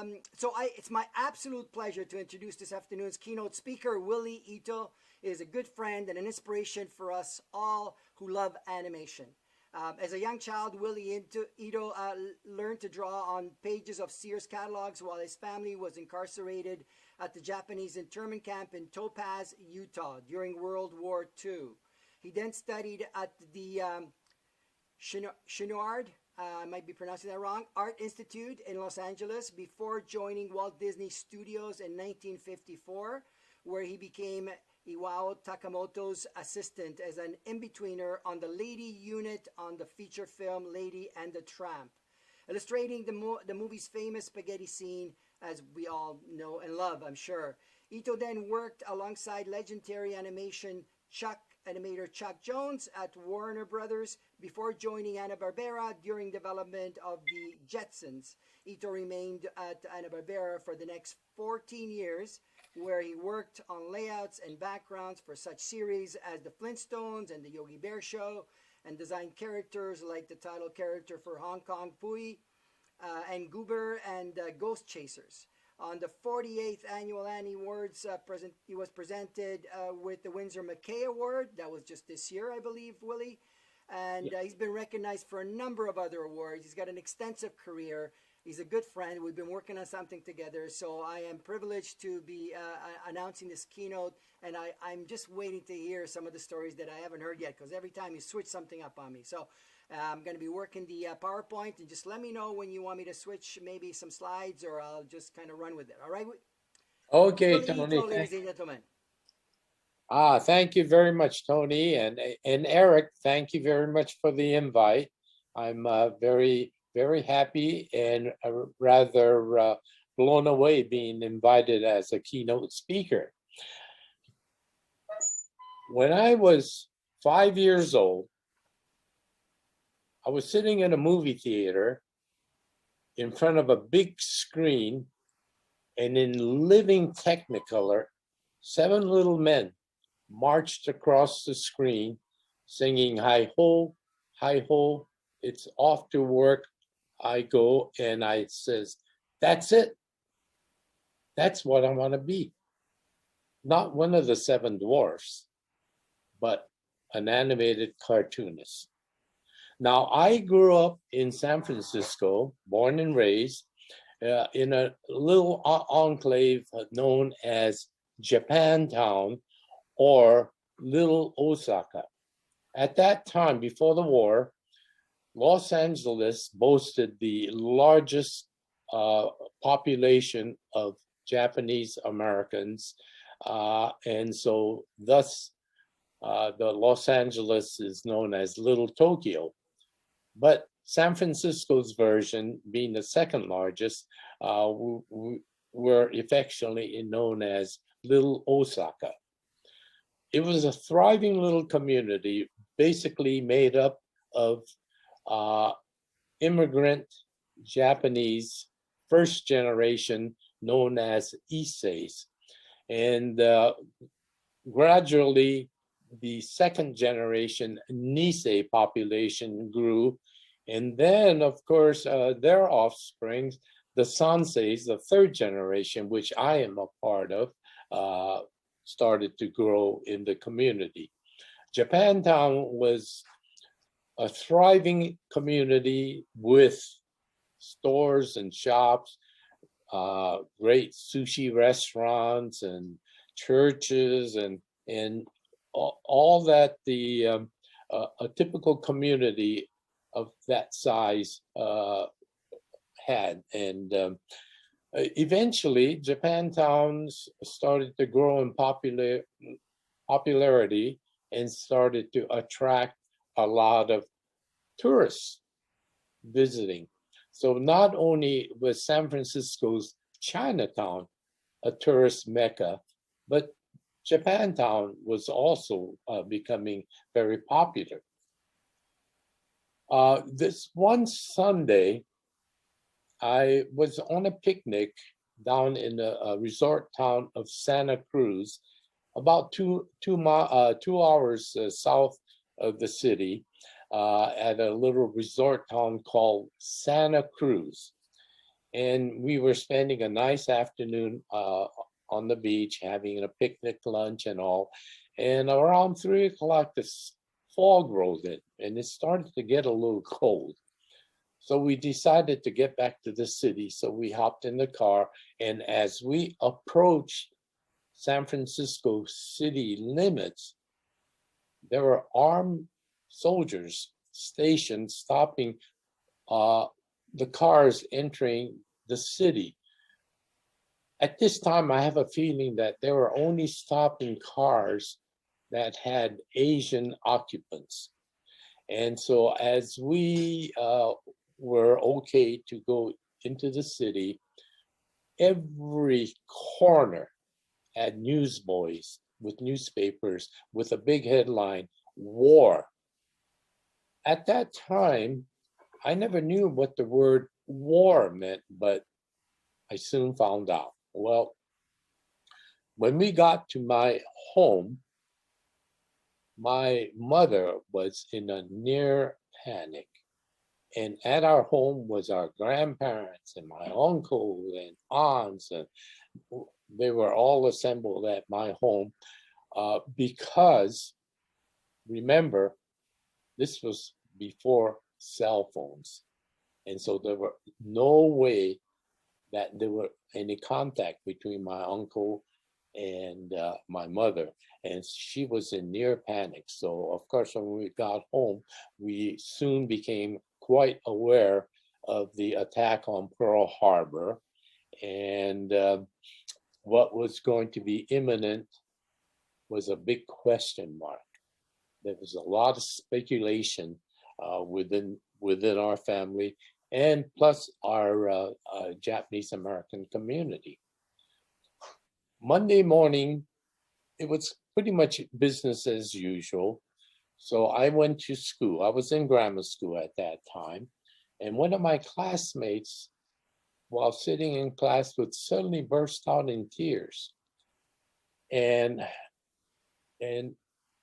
It's my absolute pleasure to introduce this afternoon's keynote speaker. Willie Ito is a good friend and an inspiration for us all who love animation. As a young child, Ito learned to draw on pages of Sears catalogs while his family was incarcerated at the Japanese internment camp in Topaz, Utah during World War II. He then studied at the Chouinard, I might be pronouncing that wrong, Art Institute in Los Angeles before joining Walt Disney Studios in 1954, where he became Iwao Takamoto's assistant as an in-betweener on the lady unit on the feature film Lady and the Tramp, illustrating the movie's famous spaghetti scene, as we all know and love, I'm sure. Ito then worked alongside legendary animator Chuck Jones at Warner Brothers before joining Hanna-Barbera during development of the Jetsons. Ito remained at Hanna-Barbera for the next 14 years, where he worked on layouts and backgrounds for such series as The Flintstones and The Yogi Bear Show, and designed characters like the title character for Hong Kong Phooey and Goober and Ghost Chasers. On the 48th Annual Annie Awards, he was presented with the Winsor McKay Award. That was just this year, I believe, Willie. And he's been recognized for a number of other awards. He's got an extensive career. He's a good friend. We've been working on something together. So I am privileged to be announcing this keynote. And I'm just waiting to hear some of the stories that I haven't heard yet, because every time you switch something up on me. So I'm going to be working the PowerPoint, and just let me know when you want me to switch maybe some slides, or I'll just kind of run with it. All right? Okay, Willie Tony. Ito, ladies and gentlemen. Thank you very much, Tony, and Eric. Thank you very much for the invite. I'm very happy and rather blown away being invited as a keynote speaker. When I was 5 years old, I was sitting in a movie theater in front of a big screen, and in living Technicolor, 7 little men marched across the screen singing hi ho, it's off to work I go. And I says, that's it. That's what I want to be. Not one of the 7 dwarfs, but an animated cartoonist. Now, I grew up in San Francisco, born and raised, in a little enclave known as Japantown, or Little Osaka. At that time, before the war, Los Angeles boasted the largest population of Japanese Americans, and so thus the Los Angeles is known as Little Tokyo. But San Francisco's version, being the second largest, were affectionately known as Little Osaka. It was a thriving little community, basically made up of immigrant Japanese first generation known as Issei's. And gradually, the second generation Nisei population grew. And then, of course, their offspring, the Sanseis, the third generation, which I am a part of, started to grow in the community. Japantown was a thriving community with stores and shops, great sushi restaurants and churches, and all that a typical community of that size had. And eventually, Japantowns started to grow in popularity and started to attract a lot of tourists visiting. So not only was San Francisco's Chinatown a tourist mecca, but Japantown was also becoming very popular. This one Sunday, I was on a picnic down in the resort town of Santa Cruz, about two hours south of the city, at a little resort town called Santa Cruz. and we were spending a nice afternoon on the beach, having a picnic lunch and all. And around 3 o'clock, this fog rolled in, and it started to get a little cold. So we decided to get back to the city. So we hopped in the car, and as we approached San Francisco city limits, there were armed soldiers stationed, stopping the cars entering the city. At this time, I have a feeling that they were only stopping cars that had Asian occupants. And so as we were okay to go into the city, every corner had newsboys with newspapers with a big headline, "War." At that time, I never knew what the word war meant, but I soon found out. Well, when we got to my home, my mother was in a near panic. And at our home was our grandparents and my uncle and aunts, and they were all assembled at my home because, remember, this was before cell phones. And so there were no way that there were any contact between my uncle and my mother. And she was in near panic. So, of course, when we got home, we soon became quite aware of the attack on Pearl Harbor and what was going to be imminent was a big question mark. There was a lot of speculation within our family and plus our Japanese American community. Monday morning, it was pretty much business as usual. So I went to school. I was in grammar school at that time. And one of my classmates, while sitting in class, would suddenly burst out in tears. And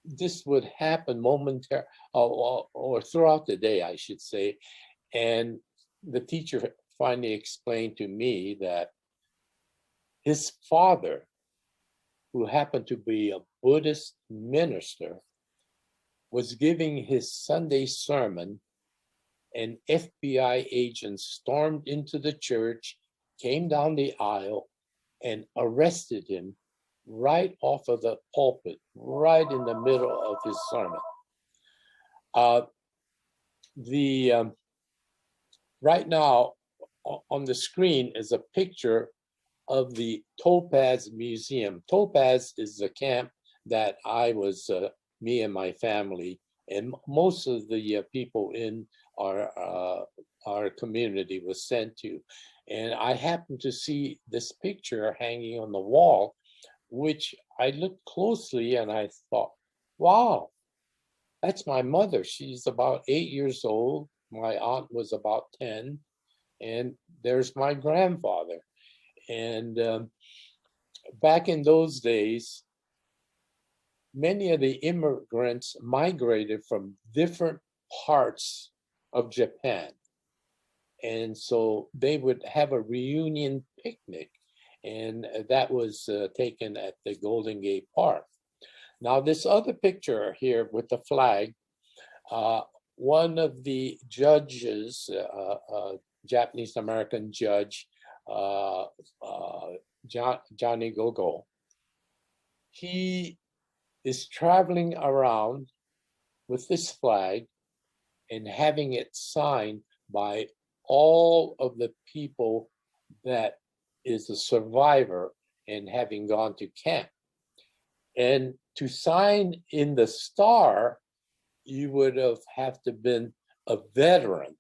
this would happen momentarily, or throughout the day, I should say. And the teacher finally explained to me that his father, who happened to be a Buddhist minister, was giving his Sunday sermon, and FBI agents stormed into the church, came down the aisle, and arrested him right off of the pulpit, right in the middle of his sermon. Right now on the screen is a picture of the Topaz Museum. Topaz is the camp that I was, me and my family, and most of the people in our community was sent to. And I happened to see this picture hanging on the wall, which I looked closely and I thought, wow, that's my mother. She's about 8 years old. My aunt was about 10. And there's my grandfather. And back in those days, many of the immigrants migrated from different parts of Japan. And so they would have a reunion picnic, and that was taken at the Golden Gate Park. Now, this other picture here with the flag, one of the judges, Japanese American judge, Johnny Gogo, he is traveling around with this flag and having it signed by all of the people that is a survivor and having gone to camp. And to sign in the star, you would have to been a veteran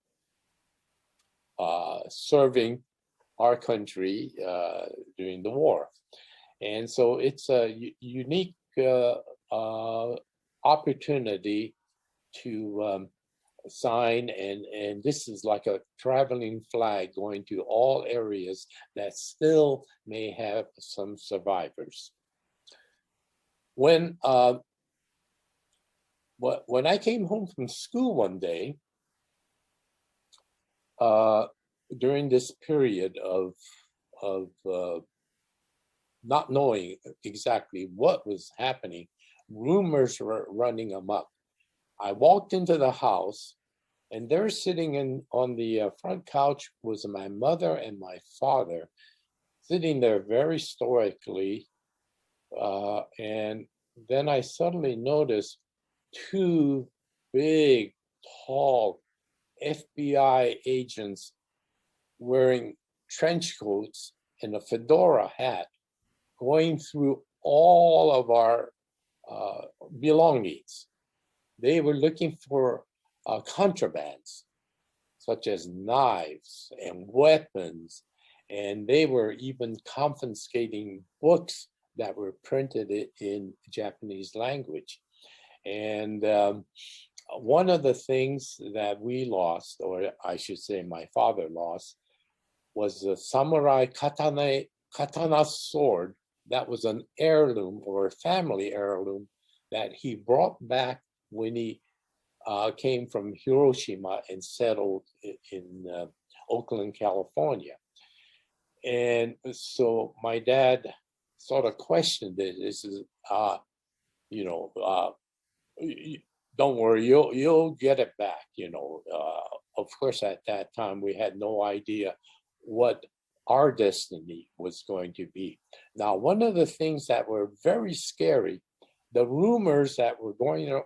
serving our country during the war. And so it's a unique opportunity to sign, and this is like a traveling flag going to all areas that still may have some survivors. When I came home from school one day, during this period of not knowing exactly what was happening, rumors were running amok. I walked into the house, and there sitting on the front couch was my mother and my father, sitting there very stoically. And then I suddenly noticed two big, tall FBI agents wearing trench coats and a fedora hat going through all of our belongings. They were looking for contrabands, such as knives and weapons, and they were even confiscating books that were printed in Japanese language. And one of the things that we lost, or I should say my father lost, was the samurai katana sword that was an heirloom or a family heirloom that he brought back when he came from Hiroshima and settled in Oakland, California. And so my dad sort of questioned it. This is, don't worry, you'll get it back. Of course, at that time we had no idea what our destiny was going to be. Now, one of the things that were very scary, the rumors that were going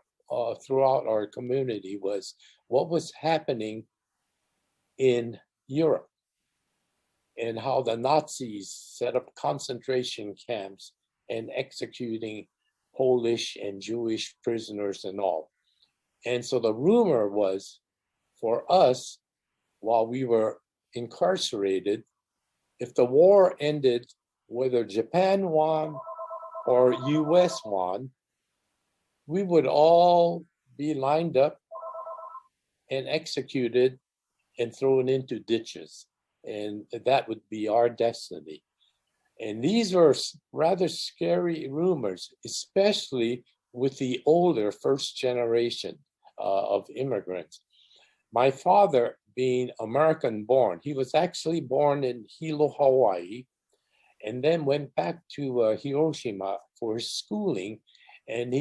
throughout our community was what was happening in Europe and how the Nazis set up concentration camps and executing Polish and Jewish prisoners and all. And so the rumor was for us, while we were incarcerated, if the war ended, whether Japan won or US won, we would all be lined up and executed and thrown into ditches. And that would be our destiny. And these were rather scary rumors, especially with the older first generation of immigrants. My father, being American born, he was actually born in Hilo, Hawaii, and then went back to Hiroshima for his schooling. And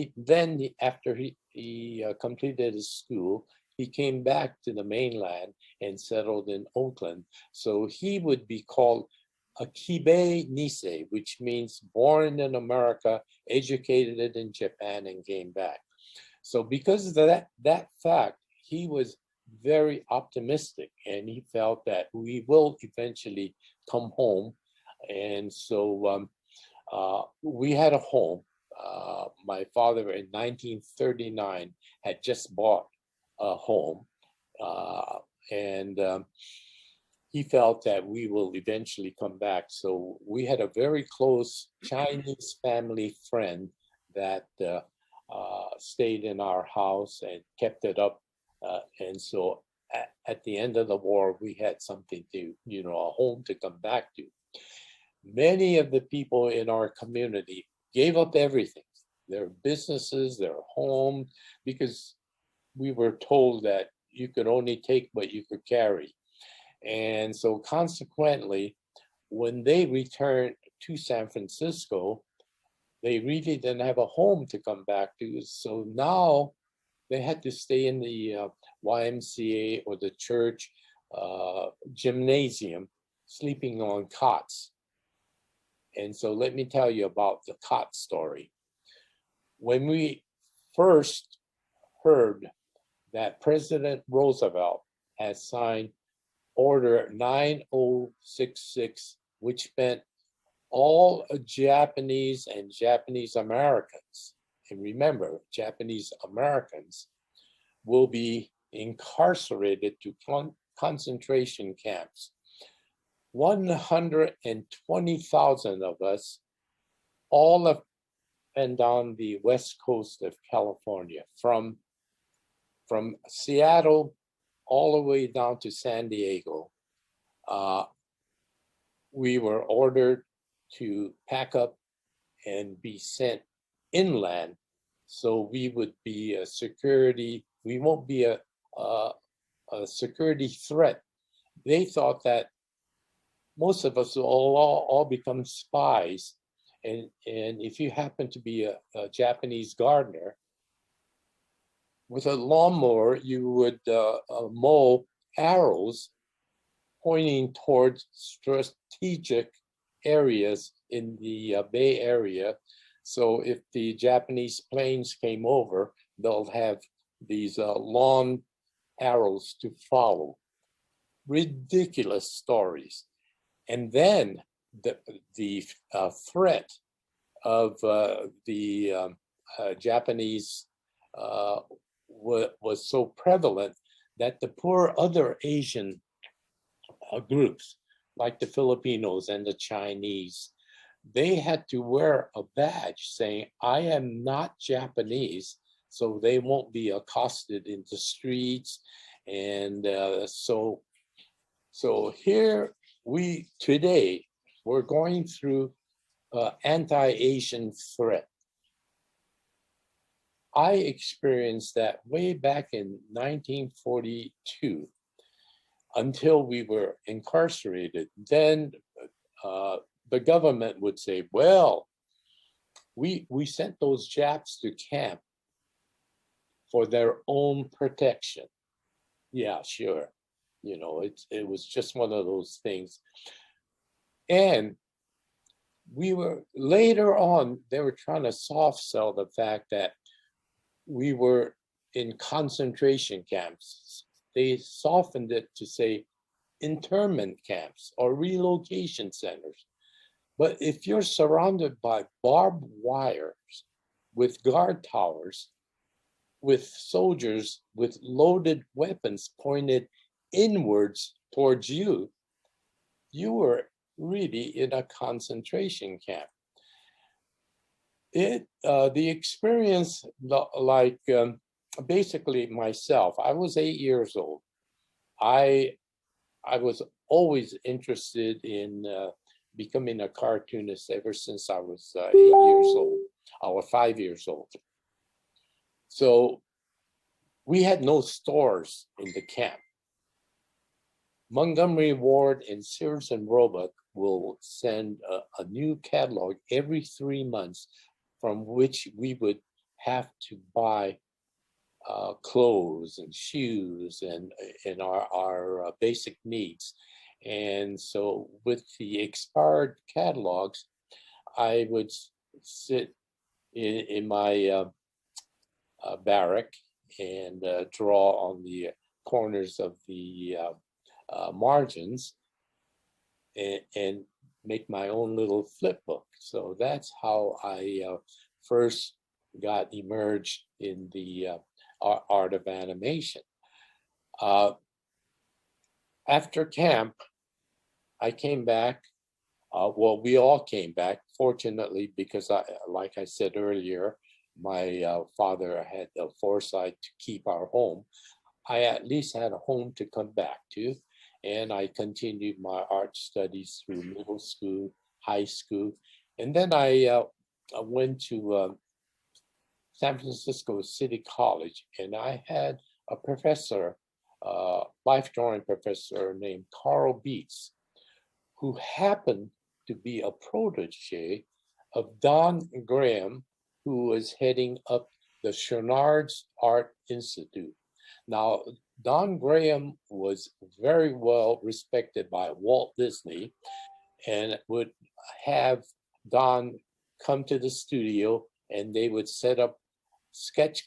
after he completed his school, he came back to the mainland and settled in Oakland. So he would be called a Kibe Nisei, which means born in America, educated in Japan, and came back. So because of that fact, he was very optimistic, and he felt that we will eventually come home. And so we had a home. My father in 1939 had just bought a home, and he felt that we will eventually come back. So we had a very close Chinese family friend that stayed in our house and kept it up. And so at the end of the war, we had something to, a home to come back to. Many of the people in our community gave up everything, their businesses, their home, because we were told that you could only take what you could carry. And so consequently, when they returned to San Francisco, they really didn't have a home to come back to. So now they had to stay in the YMCA or the church gymnasium, sleeping on cots. And so let me tell you about the cot story. When we first heard that President Roosevelt had signed Order 9066, which meant all Japanese and Japanese Americans, and remember, Japanese Americans will be incarcerated to concentration camps. 120,000 of us, all up and down the west coast of California, from Seattle all the way down to San Diego, we were ordered to pack up and be sent inland. So we would be a security, we won't be a security threat they thought that most of us will all become spies. And if you happen to be a Japanese gardener, with a lawnmower, you would mow arrows pointing towards strategic areas in the Bay Area. So if the Japanese planes came over, they'll have these lawn arrows to follow. Ridiculous stories. And then the threat of the Japanese was so prevalent that the poor other Asian groups, like the Filipinos and the Chinese, they had to wear a badge saying, I am not Japanese, so they won't be accosted in the streets. And so here today, we're going through anti-Asian threat. I experienced that way back in 1942 until we were incarcerated. Then the government would say, well, we sent those Japs to camp for their own protection. Yeah, sure. You know, it was just one of those things. And we were, later on, they were trying to soft sell the fact that we were in concentration camps. They softened it to say internment camps or relocation centers. But if you're surrounded by barbed wires with guard towers, with soldiers with loaded weapons pointed inwards towards you, you were really in a concentration camp. The experience, like basically myself, I was 8 years old. I was always interested in becoming a cartoonist ever since I was 8 years old, or 5 years old. So we had no stores in the camp. Montgomery Ward and Sears and Roebuck will send a new catalog every 3 months from which we would have to buy clothes and shoes and our basic needs. And so with the expired catalogs, I would sit in my barrack and draw on the corners of the margins and make my own little flip book. So that's how I first got immersed in the art of animation. After camp, I came back. Well, we all came back, fortunately, because like I said earlier, my father had the foresight to keep our home. I at least had a home to come back to, and I continued my art studies through middle school, high school, and then I went to San Francisco City College, and I had a professor, life drawing professor named Carl Beats, who happened to be a protege of Don Graham, who was heading up the Chouinard's Art Institute. Now, Don Graham was very well respected by Walt Disney and would have Don come to the studio, and they would set up sketch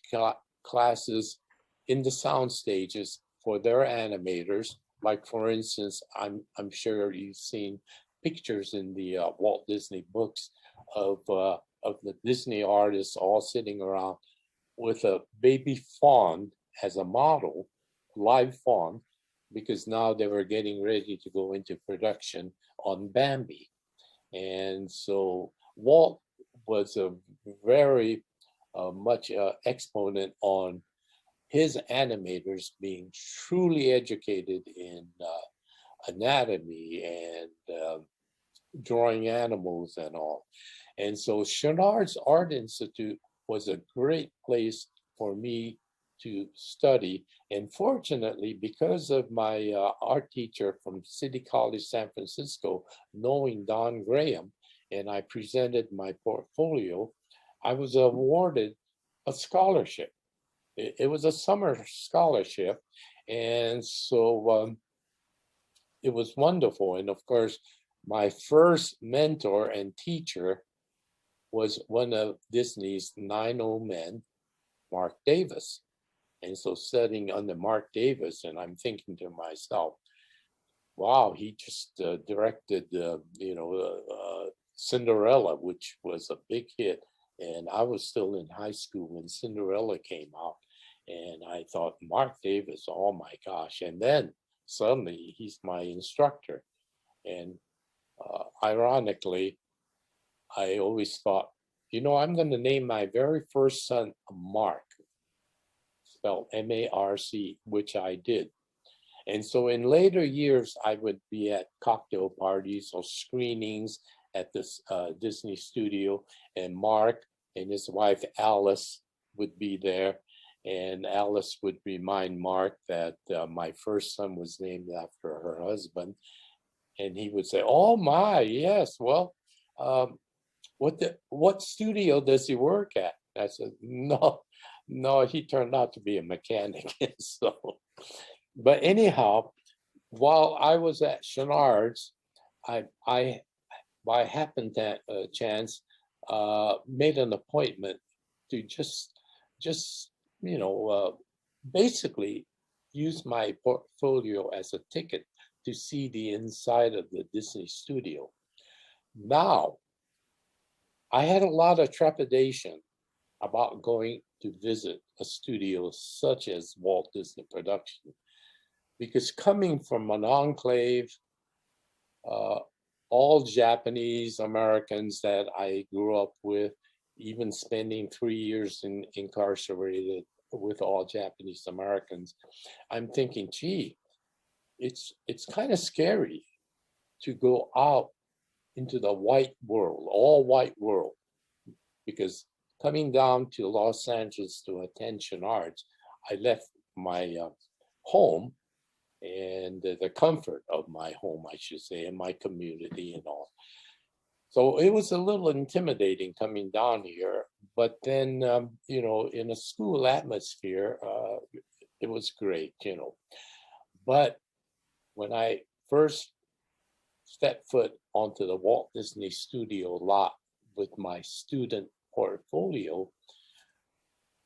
classes in the sound stages for their animators. Like, for instance, I'm sure you've seen pictures in the Walt Disney books of the Disney artists all sitting around with a baby fawn as a model, live fawn, because now they were getting ready to go into production on Bambi. And so Walt was a very much exponent on his animators being truly educated in anatomy and drawing animals and all. And so Chouinard's Art Institute was a great place for me to study. And fortunately, because of my art teacher from City College, San Francisco, knowing Don Graham, and I presented my portfolio, I was awarded a scholarship. It was a summer scholarship. And so it was wonderful. And of course, my first mentor and teacher was one of Disney's 9 old men, Mark Davis. And so studying under Mark Davis, and I'm thinking to myself, wow, he just directed, Cinderella, which was a big hit. And I was still in high school when Cinderella came out. And I thought, Mark Davis, oh my gosh. And then suddenly he's my instructor. And ironically, I always thought, I'm going to name my very first son Mark, spelled M-A-R-C, which I did. And so in later years, I would be at cocktail parties or screenings at this Disney studio, and Mark and his wife Alice would be there. And Alice would remind Mark that my first son was named after her husband. And he would say, oh my, yes, well, what studio does he work at? I said, no, he turned out to be a mechanic. So, but anyhow, while I was at Chenard's, I by happen chance made an appointment to just basically use my portfolio as a ticket to see the inside of the Disney studio. Now, I had a lot of trepidation about going to visit a studio such as Walt Disney Production, because coming from an enclave, all Japanese Americans that I grew up with, even spending 3 years incarcerated with all Japanese Americans, I'm thinking, gee, it's kind of scary to go out into the white world, all white world, because coming down to Los Angeles to attend Chenard's, I left my home and the comfort of my home, I should say, and my community and all. So it was a little intimidating coming down here, but then, in a school atmosphere, it was great, But when I first stepped foot onto the Walt Disney Studio lot with my student portfolio,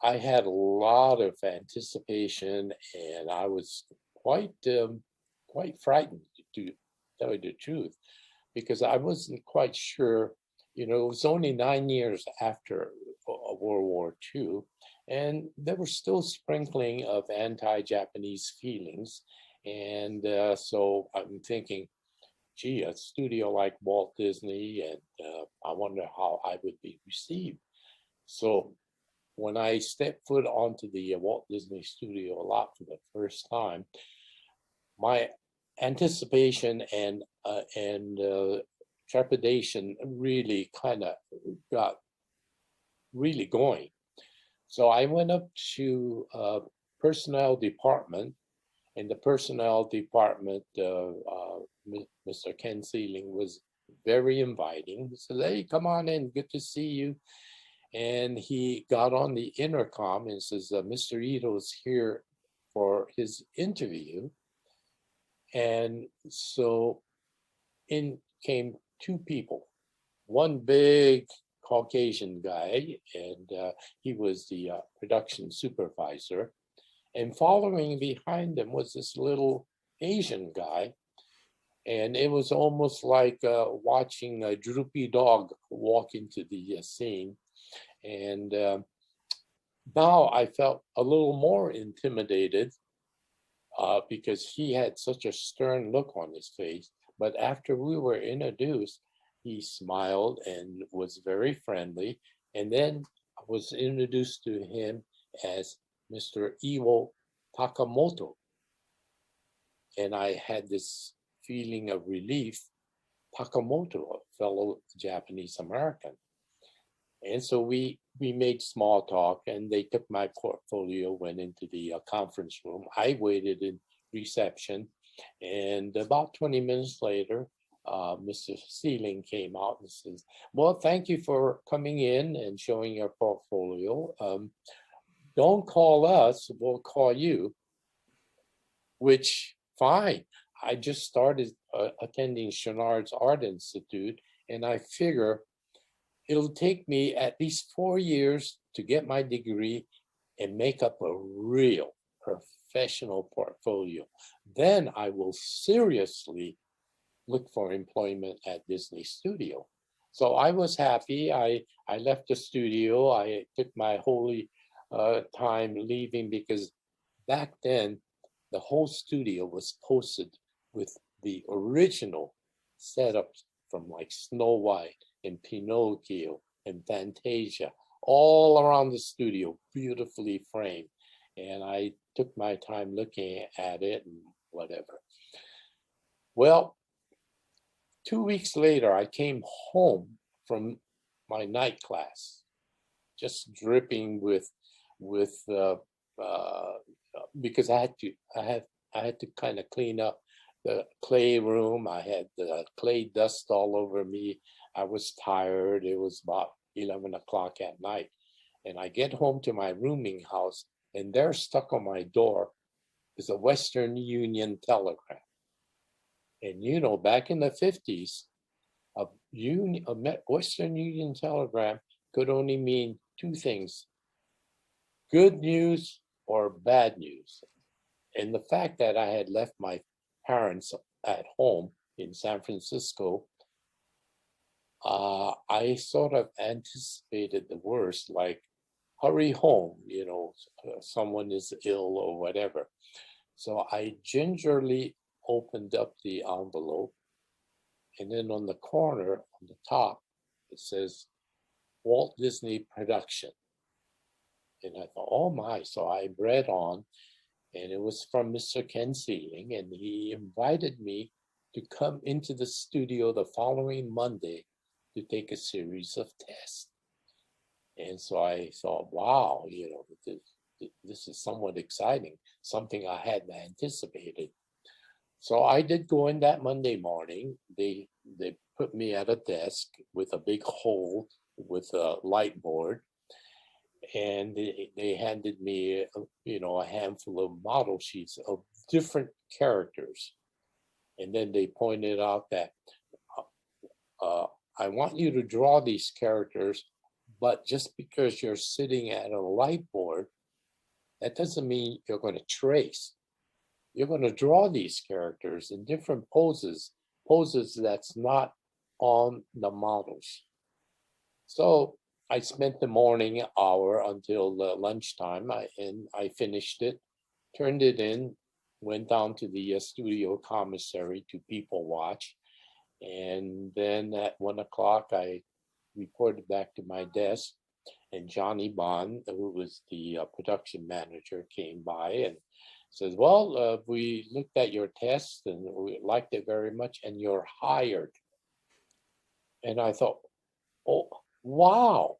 I had a lot of anticipation, and I was quite frightened, to tell you the truth, because I wasn't quite sure. It was only 9 years after World War II, and there were still sprinkling of anti-Japanese feelings, and so I'm thinking, gee, a studio like Walt Disney, and I wonder how I would be received. So when I stepped foot onto the Walt Disney Studio lot for the first time, my anticipation and trepidation really kind of got really going. So I went up to personnel department, and the personnel department, Mr. Ken Sealing, was very inviting. He said, hey, come on in, good to see you. And he got on the intercom and says, Mr. Ito's here for his interview. And so in came 2 people, one big Caucasian guy, and he was the production supervisor. And following behind him was this little Asian guy. And it was almost like watching a droopy dog walk into the scene. And now I felt a little more intimidated because he had such a stern look on his face. But after we were introduced, he smiled and was very friendly. And then I was introduced to him as Mr. Iwo Takamoto. And I had this feeling of relief. Takamoto, a fellow Japanese American. And so we made small talk, and they took my portfolio, went into the conference room. I waited in reception, and about 20 minutes later, Mr. Sealing came out and says, "Well, thank you for coming in and showing your portfolio. Don't call us, we'll call you," which, fine. I just started attending Chenard's Art Institute, and I figure it'll take me at least 4 years to get my degree and make up a real professional portfolio. Then I will seriously look for employment at Disney Studio. So I was happy. I left the studio. I took my holy time leaving, because back then the whole studio was posted with the original setups from like Snow White and Pinocchio and Fantasia, all around the studio, beautifully framed. And I took my time looking at it and whatever. Well, 2 weeks later, I came home from my night class, just dripping with because I had to kind of clean up the clay room. I had the clay dust all over me. I was tired. It was about 11 o'clock at night. And I get home to my rooming house, and there stuck on my door is a Western Union telegram. And you know, back in the 50s, a Western Union telegram could only mean two things: good news or bad news. And the fact that I had left my parents at home in San Francisco, I sort of anticipated the worst, like, hurry home, you know, someone is ill or whatever. So I gingerly opened up the envelope, and then on the corner, on the top, it says Walt Disney Production. And I thought, oh my. So I read on, and it was from Mr. Ken Sealing, and he invited me to come into the studio the following Monday to take a series of tests. And so I thought, wow, you know, this is somewhat exciting, something I hadn't anticipated. So I did go in that Monday morning. They put me at a desk with a big hole with a light board, and they handed me, you know, a handful of model sheets of different characters. And then they pointed out that I want you to draw these characters, but just because you're sitting at a light board, that doesn't mean you're going to trace. You're going to draw these characters in different poses that's not on the models. So I spent the morning hour until lunchtime, and I finished it, turned it in, went down to the studio commissary to people watch. And then at 1 o'clock, I reported back to my desk, and Johnny Bond, who was the production manager, came by and says, well, we looked at your test and we liked it very much, and you're hired. And I thought, oh, wow.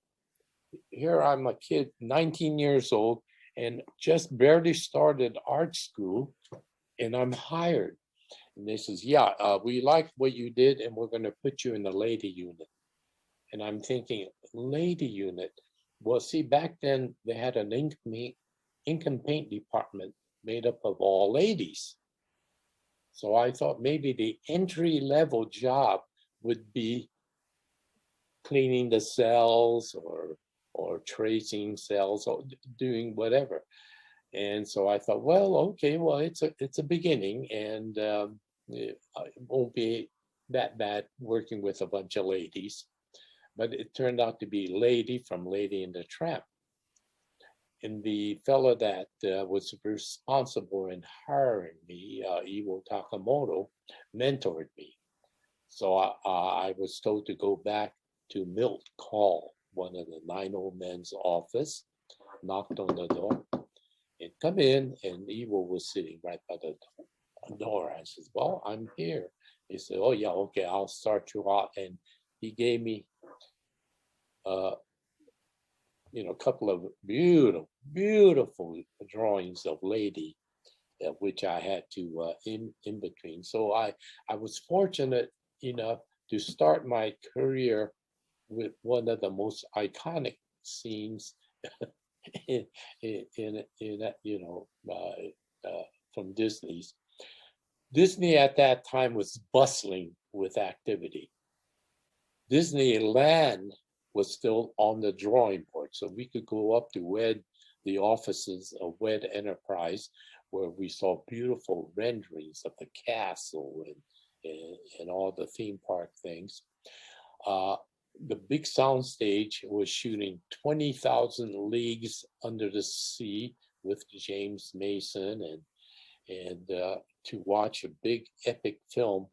Here I'm a kid, 19 years old, and just barely started art school, and I'm hired. And they says, yeah, we like what you did, and we're going to put you in the lady unit. And I'm thinking, lady unit? Well, see, back then they had an ink and paint department made up of all ladies. So I thought maybe the entry level job would be cleaning the cells or tracing cells or doing whatever. And so I thought, well, okay, well, it's a beginning, and it won't be that bad working with a bunch of ladies. But it turned out to be Lady from Lady and the Tramp. And the fellow that was responsible in hiring me, Iwo Takamoto, mentored me. So I was told to go back to Milt Call, one of the 9 old men's office, knocked on the door, and come in, and Iwo was sitting right by the door. I said, well, I'm here. He said, oh yeah, okay, I'll start you out. And he gave me a couple of beautiful drawings of lady, which I had to in between. So I was fortunate enough to start my career with one of the most iconic scenes in that, from Disney's. Disney at that time was bustling with activity. Disneyland was still on the drawing board, so we could go up to the offices of WED Enterprise, where we saw beautiful renderings of the castle and all the theme park things. The big sound stage was shooting 20,000 Leagues Under the Sea with James Mason, and to watch a big epic film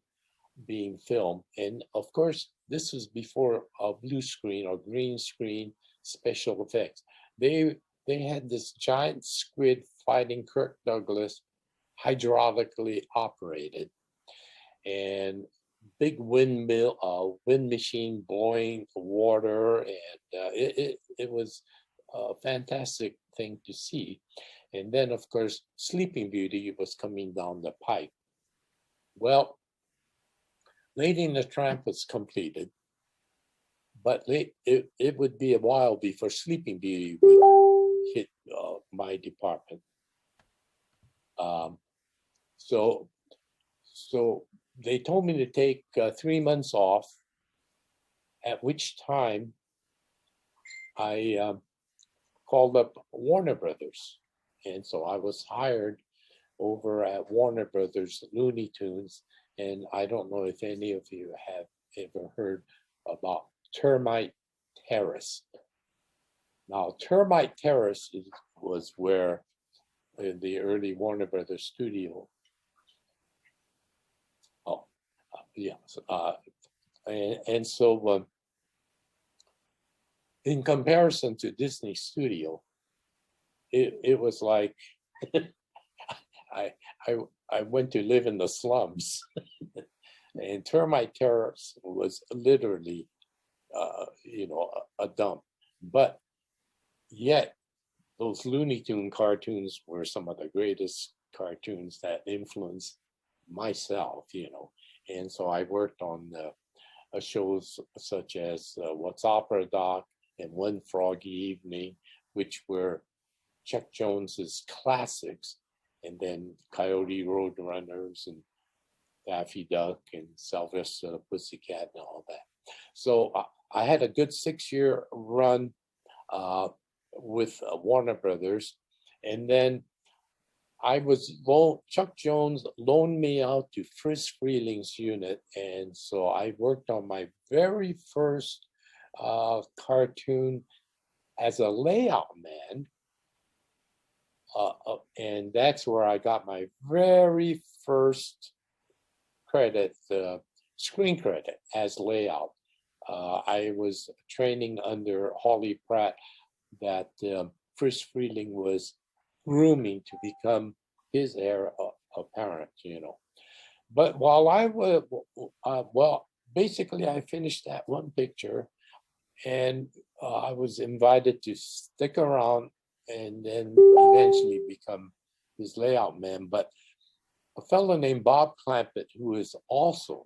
being filmed. And of course, this was before a blue screen or green screen special effects. They had this giant squid fighting Kirk Douglas, hydraulically operated, and big wind machine blowing water, and it was a fantastic thing to see. And then, of course, Sleeping Beauty was coming down the pipe. Well, Lady and the Tramp was completed, but it would be a while before Sleeping Beauty would hit my department. So they told me to take 3 months off, at which time I called up Warner Brothers. And so I was hired over at Warner Brothers Looney Tunes. And I don't know if any of you have ever heard about Termite Terrace. Now, Termite Terrace was where in the early Warner Brothers studio. Oh, yes. And so in comparison to Disney Studio, it was like I went to live in the slums. And Termite Terrace was literally, a dump. But yet, those Looney Tune cartoons were some of the greatest cartoons that influenced myself, And so I worked on shows such as What's Opera Doc and One Froggy Evening, which were Chuck Jones's classics, and then Coyote Roadrunners and Daffy Duck and Sylvester the Pussycat and all that. So I had a good 6-year run with Warner Brothers, and then Chuck Jones loaned me out to Frisk Freeling's unit, and so I worked on my very first cartoon as a layout man, and that's where I got my very first credit, screen credit as layout. I was training under Holly Pratt that Frisk Freeling was grooming to become his heir apparent, But while I was, basically I finished that one picture, and I was invited to stick around and then eventually become his layout man. But a fellow named Bob Clampett, who is also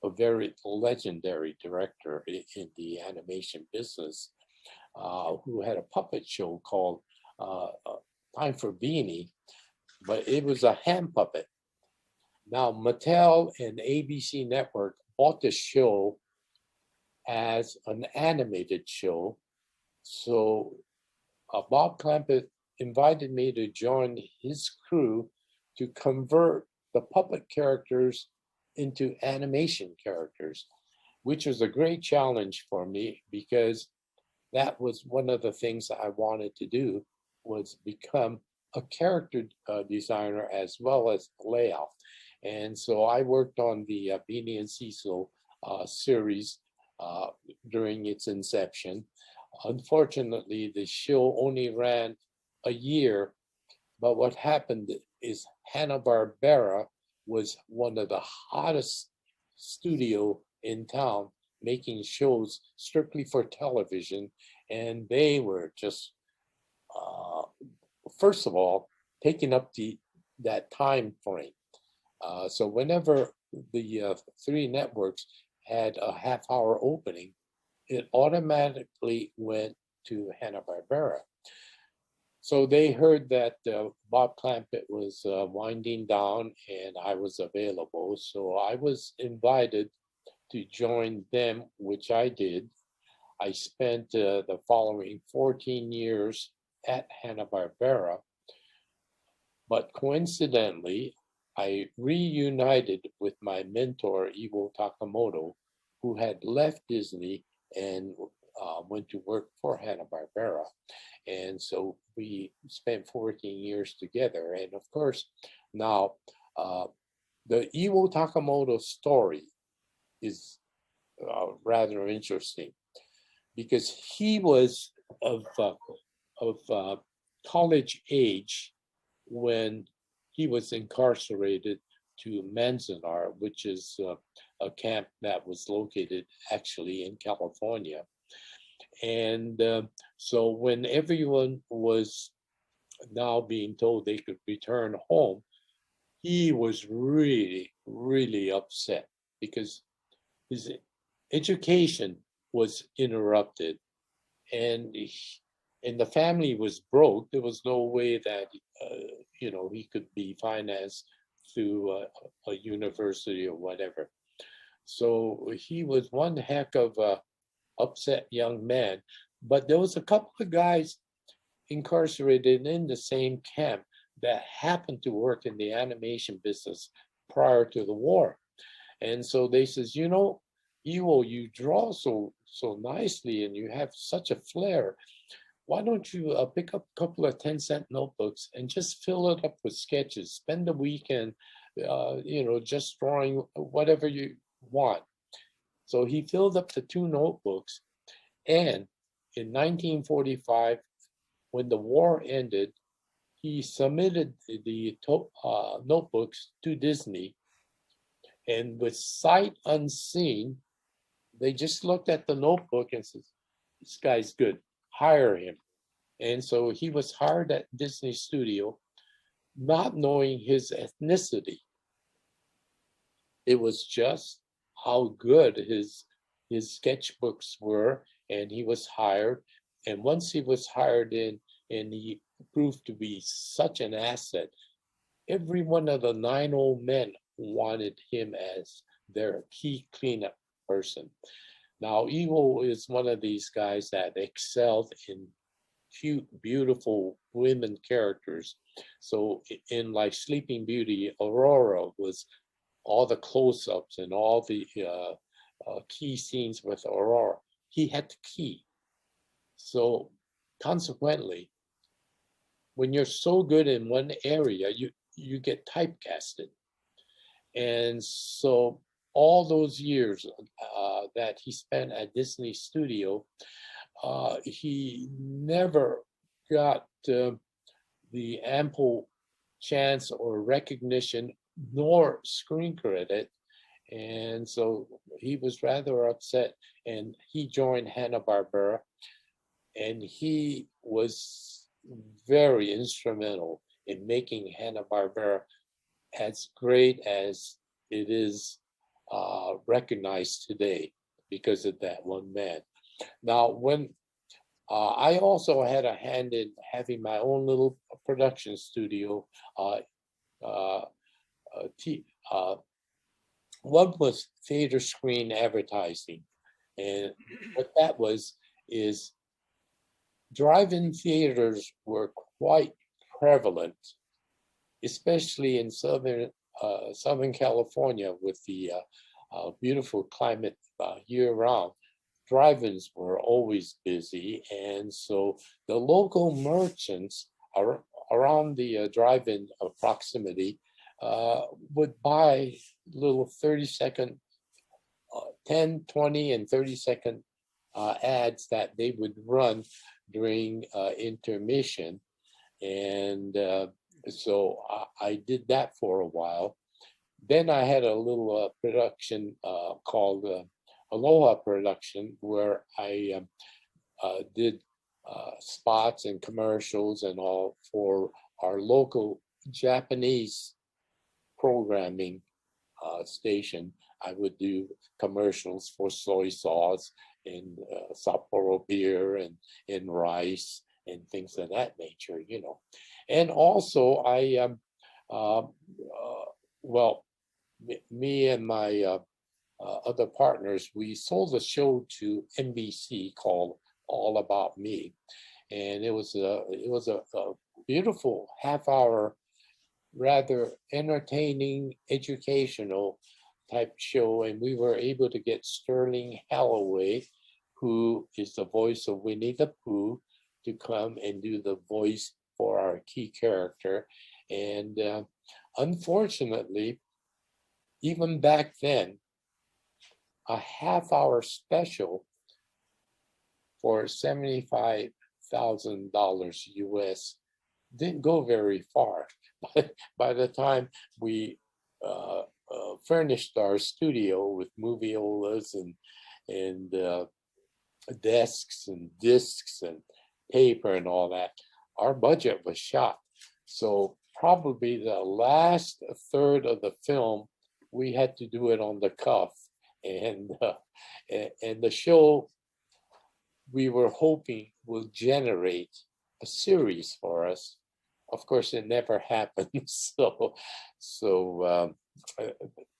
a very legendary director in the animation business, who had a puppet show called Time for Beanie, but it was a hand puppet. Now, Mattel and ABC Network bought the show as an animated show. So Bob Clampett invited me to join his crew to convert the puppet characters into animation characters, which was a great challenge for me, because that was one of the things that I wanted to do, was become a character designer as well as layout. And so I worked on the Beanie and Cecil series during its inception. Unfortunately, the show only ran a year, but what happened is Hanna-Barbera was one of the hottest studio in town, making shows strictly for television, and they were just, first of all, taking up that time frame. So whenever the three networks had a half-hour opening, it automatically went to Hanna-Barbera. So they heard that Bob Clampett was winding down and I was available. So I was invited to join them, which I did. I spent the following 14 years at Hanna-Barbera, but coincidentally, I reunited with my mentor, Iwo Takamoto, who had left Disney and went to work for Hanna-Barbera. And so we spent 14 years together. And of course, now the Iwo Takamoto story is rather interesting because he was of college age when he was incarcerated to Manzanar, which is a camp that was located actually in California. And so when everyone was now being told they could return home, he was really, really upset because his education was interrupted and the family was broke. There was no way that he could be financed through a university or whatever. So he was one heck of a upset young man. But there was a couple of guys incarcerated in the same camp that happened to work in the animation business prior to the war. And so they says, Iwo, you draw so nicely and you have such a flair. Why don't you pick up a couple of 10-cent notebooks and just fill it up with sketches, spend the weekend, just drawing whatever you want. So he filled up the 2 notebooks. And in 1945, when the war ended, he submitted the notebooks to Disney. And with sight unseen, they just looked at the notebook and said, this guy's good, hire him. And so he was hired at Disney Studio, not knowing his ethnicity. It was just how good his sketchbooks were, and he was hired. And once he was hired in, and he proved to be such an asset, every one of the 9 old men wanted him as their key cleanup person. Now, Iwo is one of these guys that excelled in cute, beautiful women characters. So in like Sleeping Beauty, Aurora was all the close-ups and all the key scenes with Aurora. He had the key. So consequently, when you're so good in one area, you get typecasted. And so all those years that he spent at Disney Studio, he never got the ample chance or recognition nor screen credit. And so he was rather upset, and he joined Hanna-Barbera, and he was very instrumental in making Hanna-Barbera as great as it is recognized today because of that one man. Now, when I also had a hand in having my own little production studio. One was theater screen advertising, and what that was is drive-in theaters were quite prevalent, especially in Southern California with the beautiful climate year-round. Drive-ins were always busy, and so the local merchants around the drive-in proximity would buy little 30-second, 10, 20, and 30-second ads that they would run during intermission. And so I did that for a while. Then I had a little production called Aloha Production, where I did spots and commercials and all for our local Japanese programming station. I would do commercials for soy sauce and Sapporo beer and rice and things of that nature, you know. And also, well, me and my other partners, we sold a show to NBC called All About Me, and it was a beautiful half-hour, rather entertaining, educational type show, and we were able to get Sterling Holloway, who is the voice of Winnie the Pooh, to come and do the voice for our key character. And unfortunately, even back then, a half-hour special for $75,000 US didn't go very far. By the time we furnished our studio with moviolas and desks and discs and paper and all that, our budget was shot. So probably the last third of the film, we had to do it on the cuff, and the show we were hoping will generate a series for us. Of course, it never happened. So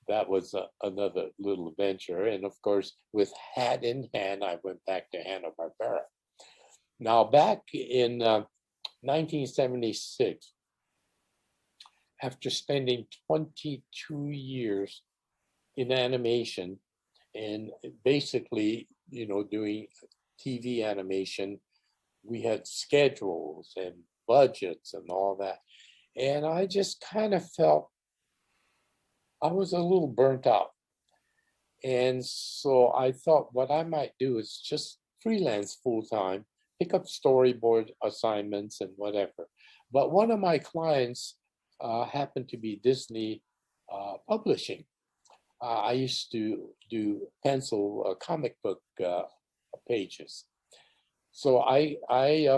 that was another little venture. And of course, with hat in hand, I went back to Hanna-Barbera. Now, back in 1976, after spending 22 years in animation and basically, you know, doing TV animation, we had schedules and budgets and all that. And I just kind of felt I was a little burnt out. And so I thought what I might do is just freelance full-time, pick up storyboard assignments and whatever. But one of my clients happened to be Disney Publishing. I used to do pencil comic book pages. So I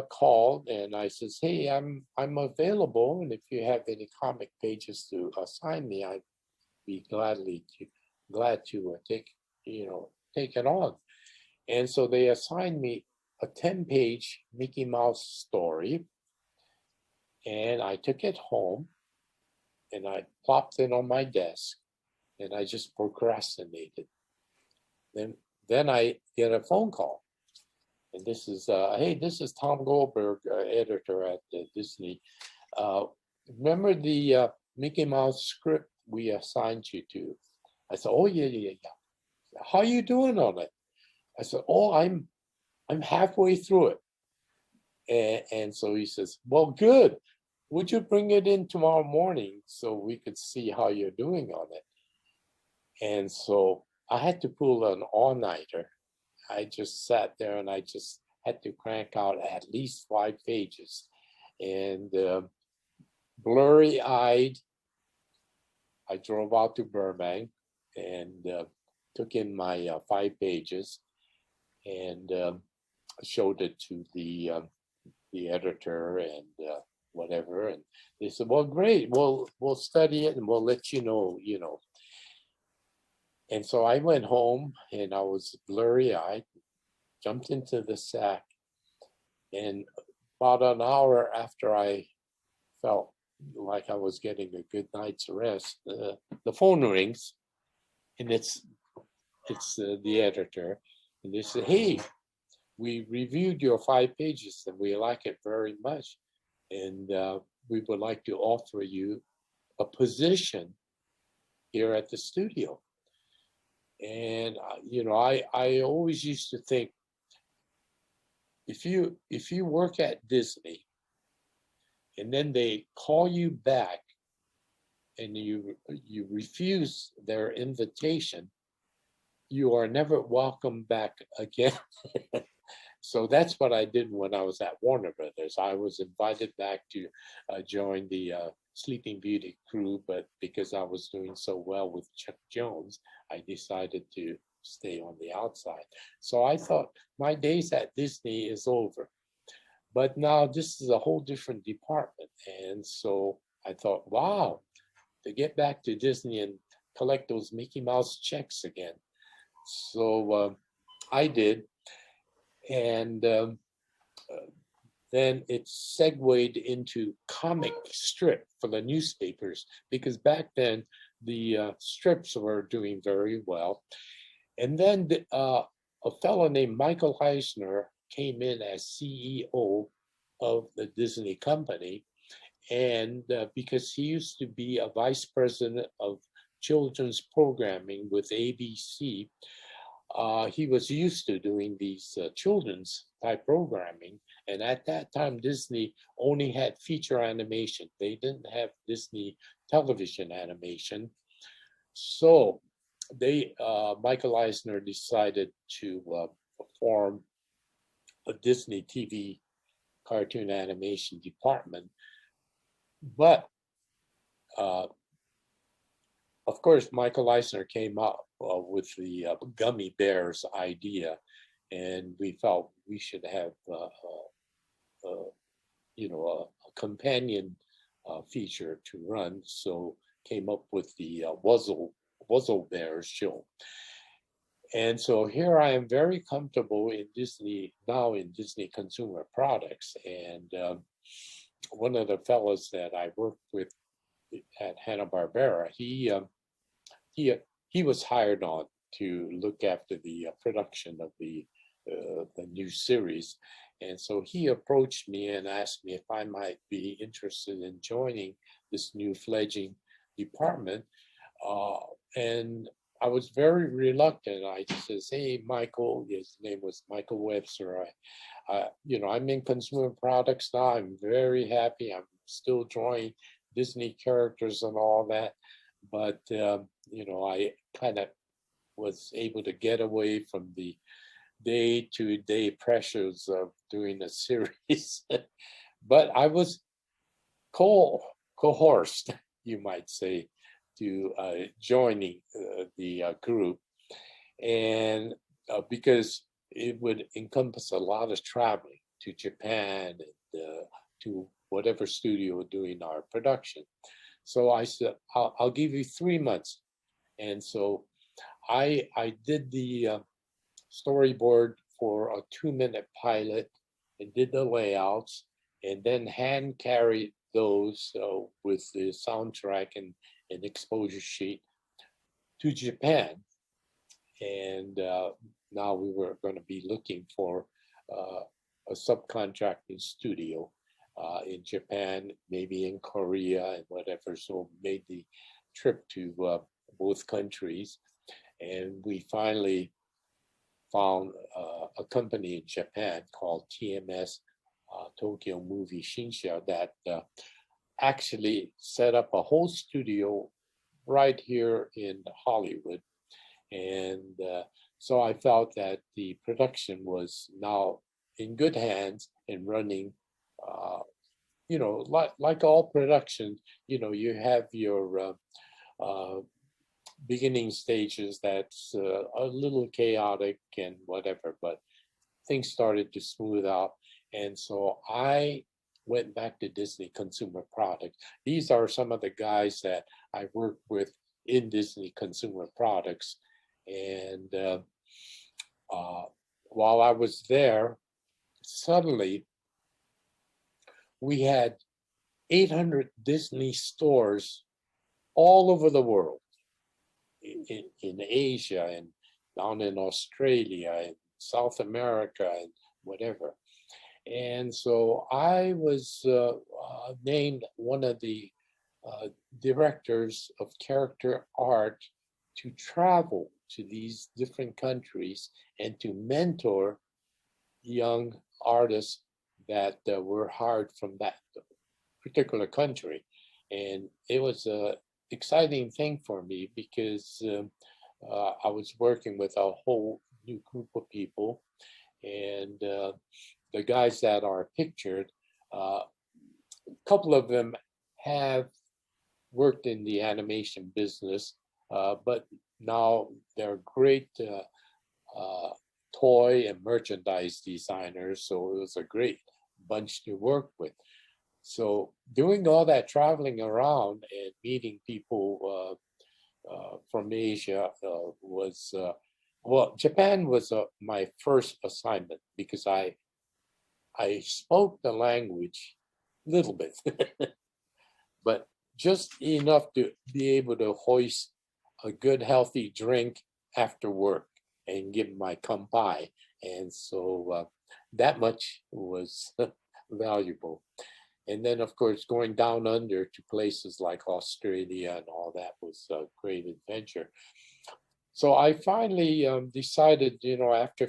called and I says, hey, I'm available, and if you have any comic pages to assign me, I'd be glad to take it on. And so they assigned me a 10-page Mickey Mouse story, and I took it home and I plopped it on my desk and I just procrastinated. Then I get a phone call. And this is, hey, this is Tom Goldberg, editor at Disney. Remember the Mickey Mouse script we assigned you to? I said, oh, yeah. How are you doing on it? I said, oh, I'm halfway through it. And so he says, well, good. Would you bring it in tomorrow morning so we could see how you're doing on it? And so I had to pull an all-nighter. I just sat there and I just had to crank out at least 5 pages. And blurry-eyed, I drove out to Burbank and took in my 5 pages and showed it to the editor and whatever. And they said, well, great, we'll study it and we'll let you know, And so I went home and I was blurry-eyed, jumped into the sack, and about an hour after I felt like I was getting a good night's rest, the phone rings, and it's the editor, and they said, hey, we reviewed your 5 pages and we like it very much, and we would like to offer you a position here at the studio. And I always used to think, if you work at Disney and then they call you back and you refuse their invitation, you are never welcome back again. So that's what I did when I was at Warner Brothers. I was invited back to join the Sleeping Beauty crew, but because I was doing so well with Chuck Jones, I decided to stay on the outside. So I thought my days at Disney is over. But now this is a whole different department. And so I thought, wow, to get back to Disney and collect those Mickey Mouse checks again. So I did. And then it segued into comic strip for the newspapers, because back then the strips were doing very well. And then a fellow named Michael Eisner came in as CEO of the Disney company. And because he used to be a vice president of children's programming with ABC, he was used to doing these children's type programming. And at that time, Disney only had feature animation. They didn't have Disney television animation. So Michael Eisner decided to form a Disney TV cartoon animation department. But of course, Michael Eisner came up with the gummy bears idea, and we felt we should have, a companion feature to run. So came up with the Wuzzle Bears show. And so here I am very comfortable in Disney, now in Disney Consumer Products. And one of the fellows that I worked with at Hanna-Barbera, he was hired on to look after the production of the new series. And so he approached me and asked me if I might be interested in joining this new fledgling department. And I was very reluctant. I says, "Hey, Michael," his name was Michael Webster. I'm in consumer products now. I'm very happy. I'm still drawing Disney characters and all that. But, I kind of was able to get away from the day-to-day pressures of doing a series. But I was coerced, you might say, to joining the group. And because it would encompass a lot of traveling to Japan and to whatever studio doing our production. So I said, I'll give you 3 months. And so I did the storyboard for a 2-minute pilot and did the layouts, and then hand carried those with the soundtrack and an exposure sheet to Japan. And now we were going to be looking for a subcontracting studio in Japan, maybe in Korea and whatever. So made the trip to both countries. And we finally found a company in Japan called TMS, Tokyo Movie Shinsha, that actually set up a whole studio right here in Hollywood. And so I felt that the production was now in good hands and running. Like all productions, you have your beginning stages that's a little chaotic and whatever, but things started to smooth out. And so I went back to Disney Consumer Products. These are some of the guys that I worked with in Disney Consumer Products. And while I was there, suddenly we had 800 Disney stores all over the world, in Asia and down in Australia and South America and whatever. And so I was named one of the directors of character art to travel to these different countries and to mentor young artists that were hired from that particular country. And it was an exciting thing for me because I was working with a whole new group of people. And the guys that are pictured, a couple of them have worked in the animation business, but now they're great toy and merchandise designers, so it was a great bunch to work with. So doing all that traveling around and meeting people from Asia was well, Japan was my first assignment because I spoke the language a little bit, but just enough to be able to hoist a good healthy drink after work and give my kampai, and so that much was valuable. And then, of course, going down under to places like Australia and all that was a great adventure. So I finally decided, after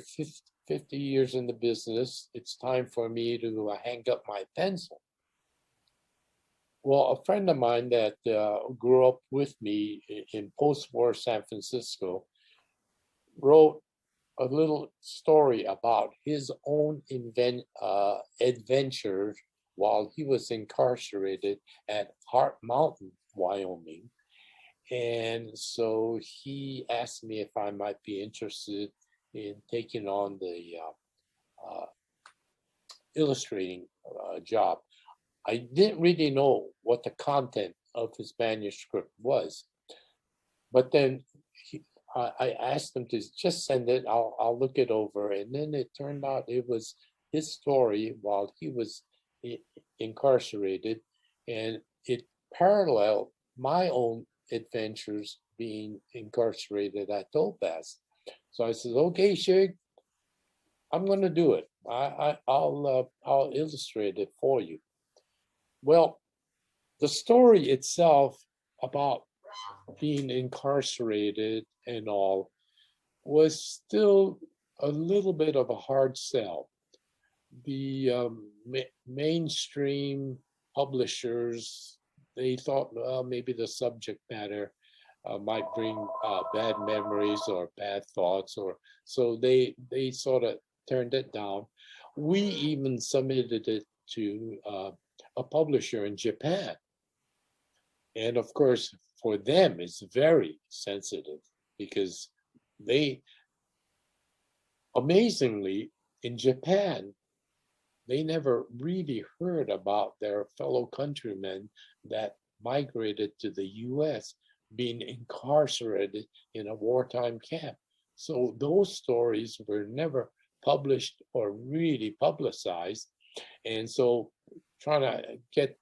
50 years in the business, it's time for me to hang up my pencil. Well, a friend of mine that grew up with me in post-war San Francisco wrote a little story about his own adventures while he was incarcerated at Heart Mountain, Wyoming. And so he asked me if I might be interested in taking on the illustrating job. I didn't really know what the content of his manuscript was, but then I asked him to just send it. I'll look it over, and then it turned out it was his story while he was incarcerated, and it paralleled my own adventures being incarcerated at Topaz. So I said, "Okay, Shig, I'm going to do it. I'll illustrate it for you." Well, the story itself about being incarcerated and all was still a little bit of a hard sell. The mainstream publishers, they thought, well, maybe the subject matter might bring bad memories or bad thoughts, or so they sort of turned it down. We even submitted it to a publisher in Japan, and of course, for them, it's very sensitive because they, amazingly, in Japan, they never really heard about their fellow countrymen that migrated to the US being incarcerated in a wartime camp. So those stories were never published or really publicized. And so trying to get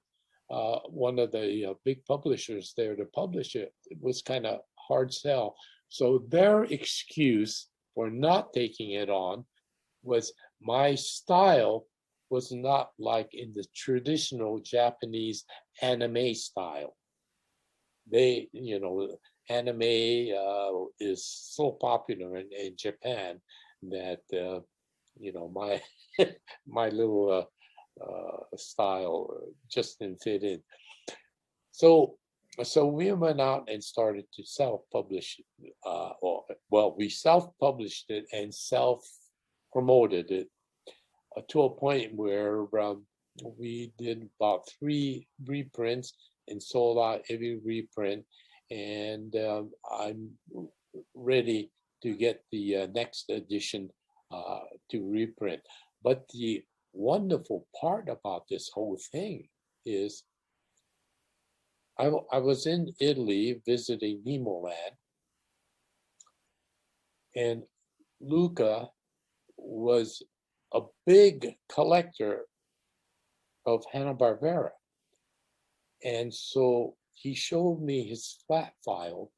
one of the big publishers there to publish it, it was kind of hard sell. So their excuse for not taking it on was my style was not like in the traditional Japanese anime style. They, anime is so popular in Japan that, my my little style just didn't fit in. So we went out and started to self-publish, we self-published it and self-promoted it to a point where we did about 3 reprints and sold out every reprint, and I'm ready to get the next edition to reprint. But the wonderful part about this whole thing is I was in Italy visiting Nemoland, and Luca was a big collector of Hanna-Barbera. And so he showed me his flat file,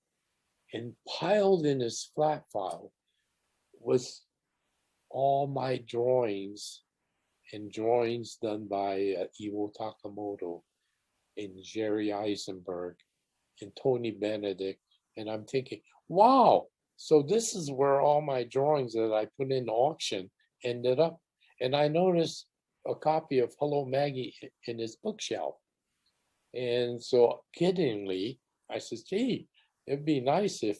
and piled in his flat file was all my drawings and drawings done by Iwo Takamoto and Jerry Eisenberg and Tony Benedict. And I'm thinking, wow, so this is where all my drawings that I put in auction ended up. And I noticed a copy of Hello Maggie in his bookshelf. And so kiddingly, I said, gee, it'd be nice if,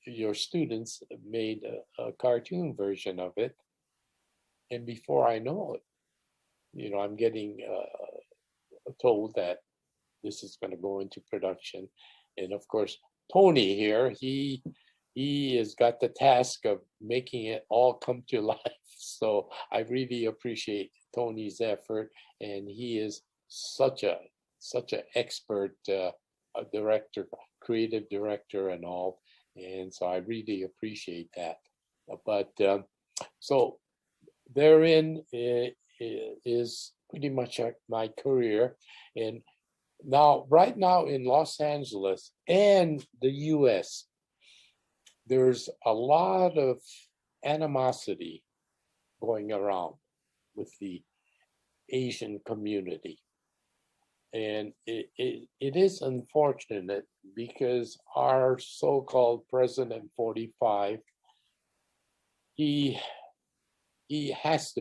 your students made a cartoon version of it. And before I know it, I'm getting told that this is going to go into production. And of course, Tony here, he he has got the task of making it all come to life. So I really appreciate Tony's effort, and he is such an expert director, creative director, and all. And so I really appreciate that. But so therein is pretty much my career. And now, right now in Los Angeles and the US, there's a lot of animosity going around with the Asian community. And it is unfortunate because our so-called President 45, he he has to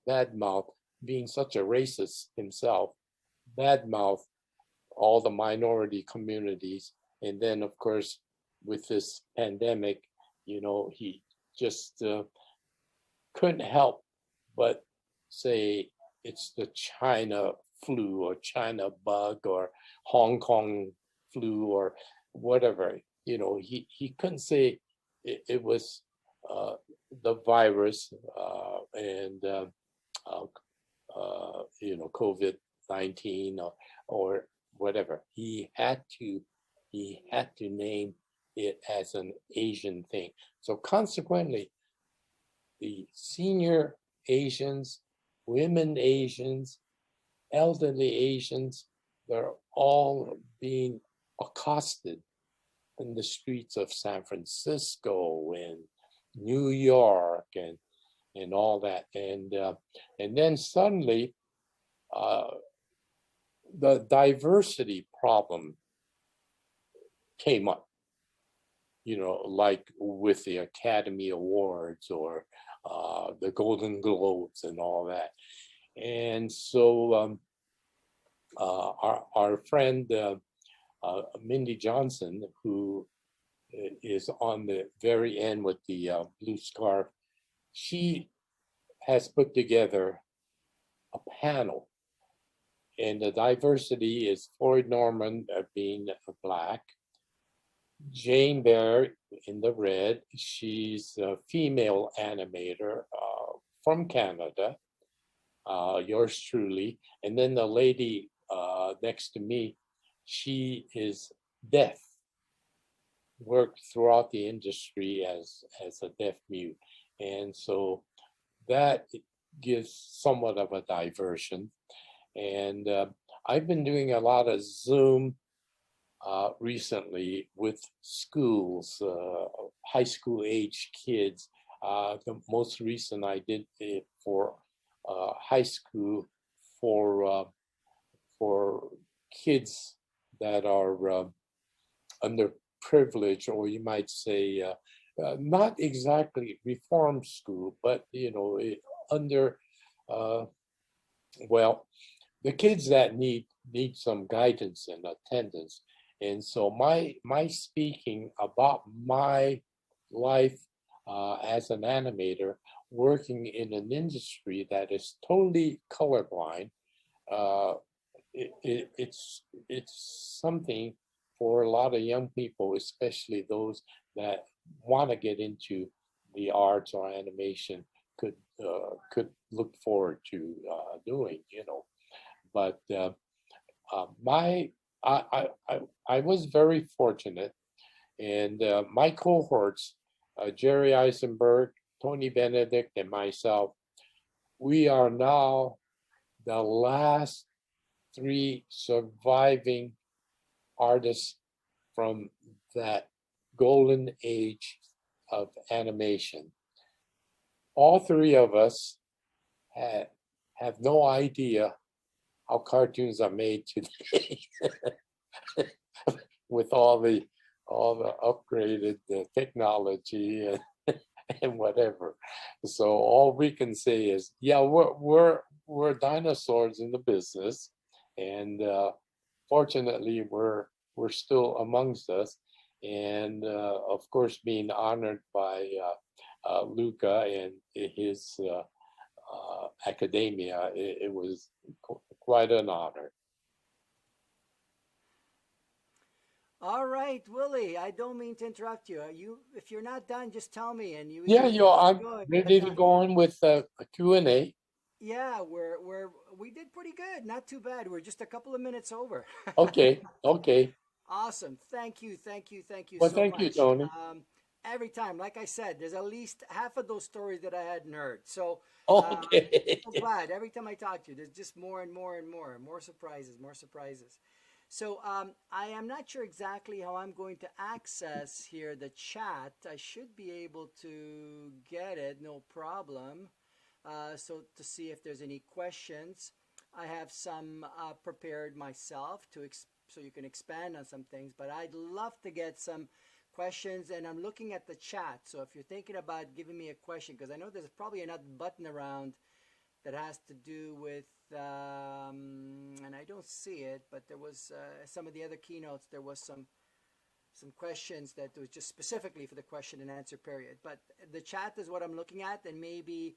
badmouth, being such a racist himself, badmouth all the minority communities. And then, of course, with this pandemic, he just couldn't help but say it's the China flu or China bug or Hong Kong flu or whatever. He couldn't say it was the virus and COVID-19 or whatever. He had to name it as an Asian thing. So consequently, the senior Asians, women Asians, elderly Asians, they're all being accosted in the streets of San Francisco and New York and all that. And then suddenly the diversity problem came up, like with the Academy Awards or the Golden Globes and all that. And so our friend Mindy Johnson, who is on the very end with the blue scarf, she has put together a panel. And the diversity is Floyd Norman being Black, Jane Bear in the red, she's a female animator from Canada, yours truly. And then the lady next to me, she is deaf, worked throughout the industry as a deaf mute. And so that gives somewhat of a diversion. And I've been doing a lot of Zoom recently with schools, high school age kids. The most recent I did it for high school for kids that are underprivileged, or you might say not exactly reform school, but under well, the kids that need some guidance and attendance. And so my speaking about my life as an animator, working in an industry that is totally colorblind, it's something for a lot of young people, especially those that want to get into the arts or animation, could look forward to doing. But I was very fortunate, and my cohorts, Jerry Eisenberg, Tony Benedict, and myself, we are now the last 3 surviving artists from that golden age of animation. All 3 of us have no idea how cartoons are made today with all the upgraded technology and whatever. So all we can say is, yeah, we're dinosaurs in the business, and fortunately we're still amongst us, and of course being honored by Luca and his academia, it was quite an honor. All right, Willie. I don't mean to interrupt you. If you're not done, just tell me, and we Yeah, can keep I'm going. ready to go on with a Q&A. Yeah, we did pretty good. Not too bad. We're just a couple of minutes over. Okay, okay. Awesome. Thank you Well, so thank you, much. Tony. Every time, like I said, there's at least half of those stories that I hadn't heard. So Okay. so glad every time I talk to you, there's just more and more and more surprises, more surprises. So I am not sure exactly how I'm going to access here the chat. I should be able to get it, no problem. So to see if there's any questions, I have some prepared myself so you can expand on some things. But I'd love to get some questions, and I'm looking at the chat. So if you're thinking about giving me a question, because I know there's probably another button around that has to do with, and I don't see it, but there was some of the other keynotes. There was some questions that was just specifically for the question and answer period. But the chat is what I'm looking at, and maybe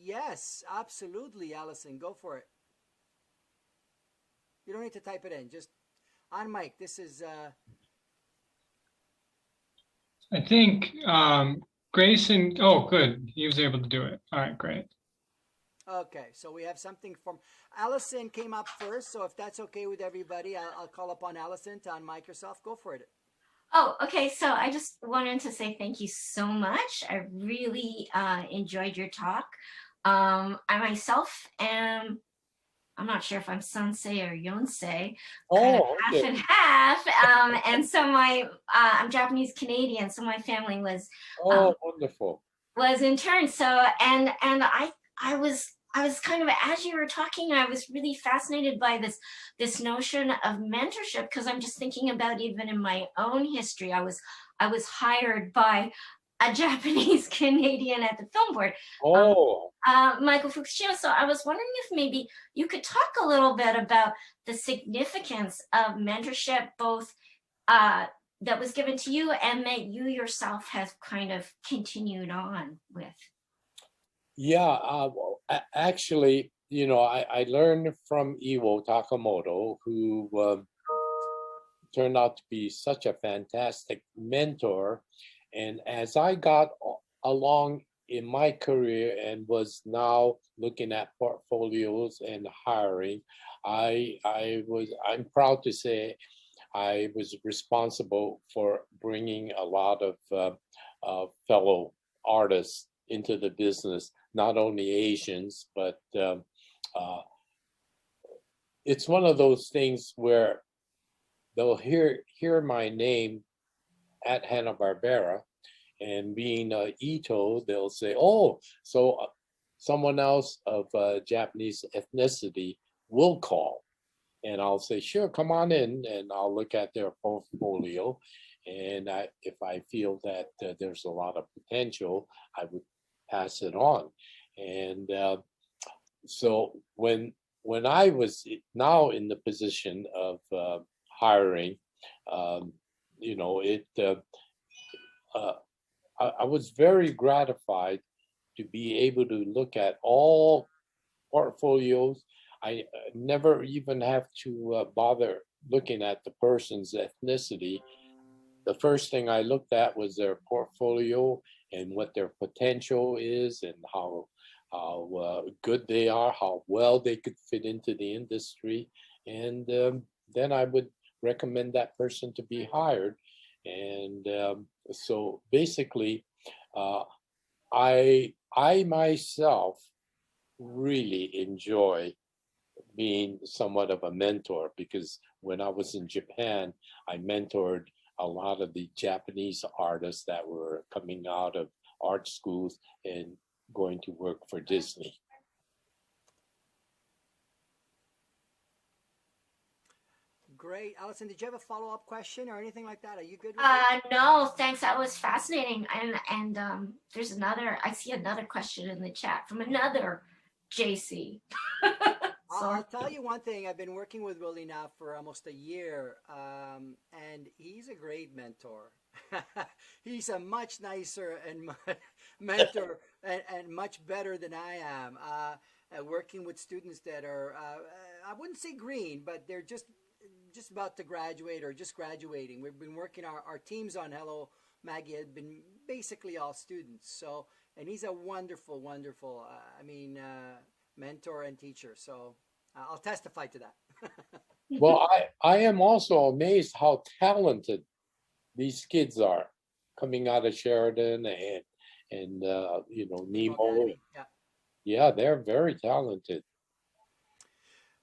yes, absolutely, Allison, go for it. You don't need to type it in. Just on mic. This is I think Grayson, oh, good. He was able to do it. All right, great. okay. So we have something from Allison came up first. So if that's okay with everybody, I'll call upon Allison to unmic yourself. Go for it. Oh, okay. So I just wanted to say thank you so much. I really enjoyed your talk. I myself am, I'm not sure if I'm Sansei or Yonsei, kind of Oh, half okay. and half. And so I'm Japanese Canadian, so my family Oh, wonderful. was interned. So and I was kind of, as you were talking, I was really fascinated by this notion of mentorship, because I'm just thinking about, even in my own history, I was hired by a Japanese Canadian at the film board, Oh, Michael Fukushima. So I was wondering if maybe you could talk a little bit about the significance of mentorship, both that was given to you and that you yourself have kind of continued on with. yeah. Well, actually, I learned from Iwo Takamoto, who turned out to be such a fantastic mentor. And as I got along in my career and was now looking at portfolios and hiring, I'm proud to say I was responsible for bringing a lot of fellow artists into the business, not only Asians, but uh, it's one of those things where they'll hear my name at Hanna-Barbera, and being Ito, they'll say, "Oh, so someone else of Japanese ethnicity will call," and I'll say, "Sure, come on in," and I'll look at their portfolio, and if I feel that there's a lot of potential, I would pass it on, and so when I was now in the position of hiring, um, it uh, I was very gratified to be able to look at all portfolios. I never even have to bother looking at the person's ethnicity. The first thing I looked at was their portfolio and what their potential is, and how good they are, how well they could fit into the industry, and then I would recommend that person to be hired. And so basically, uh, I myself really enjoy being somewhat of a mentor, because when I was in Japan, I mentored a lot of the Japanese artists that were coming out of art schools and going to work for Disney. Great, Allison. Did you have a follow-up question or anything like that? Are you good with it? No, thanks. That was fascinating. And there's another. I see another question in the chat from another JC. I'll tell you one thing. I've been working with Willie now for almost a year, and he's a great mentor. He's a much nicer and mentor and much better than I am. working with students that are, I wouldn't say green, but they're just about to graduate or just graduating. We've been working our teams on Hello Maggie have been basically all students. So, and he's a wonderful, wonderful, mentor and teacher. So I'll testify to that. Well, I am also amazed how talented these kids are coming out of Sheridan and Nemo. Academy. Yeah. Yeah, they're very talented.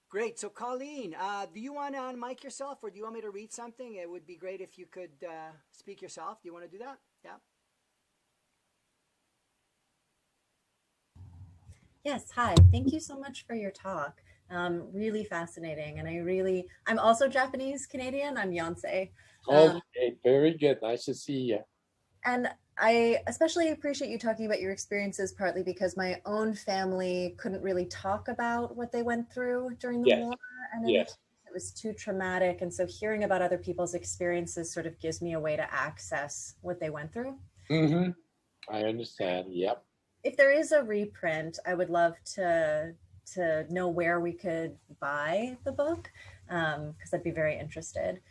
Great. So, Colleen, do you want to unmic yourself, or do you want me to read something? It would be great if you could speak yourself. Do you want to do that? Yeah. Yes, hi. Thank you so much for your talk. Really fascinating. And I'm also Japanese Canadian. I'm Yonsei. Okay, very good. Nice to see you. And I especially appreciate you talking about your experiences, partly because my own family couldn't really talk about what they went through during the Yes. war. And Yes. it was too traumatic. And so hearing about other people's experiences sort of gives me a way to access what they went through. Mm-hmm. I understand. Yep. If there is a reprint, I would love to know where we could buy the book, because I'd be very interested.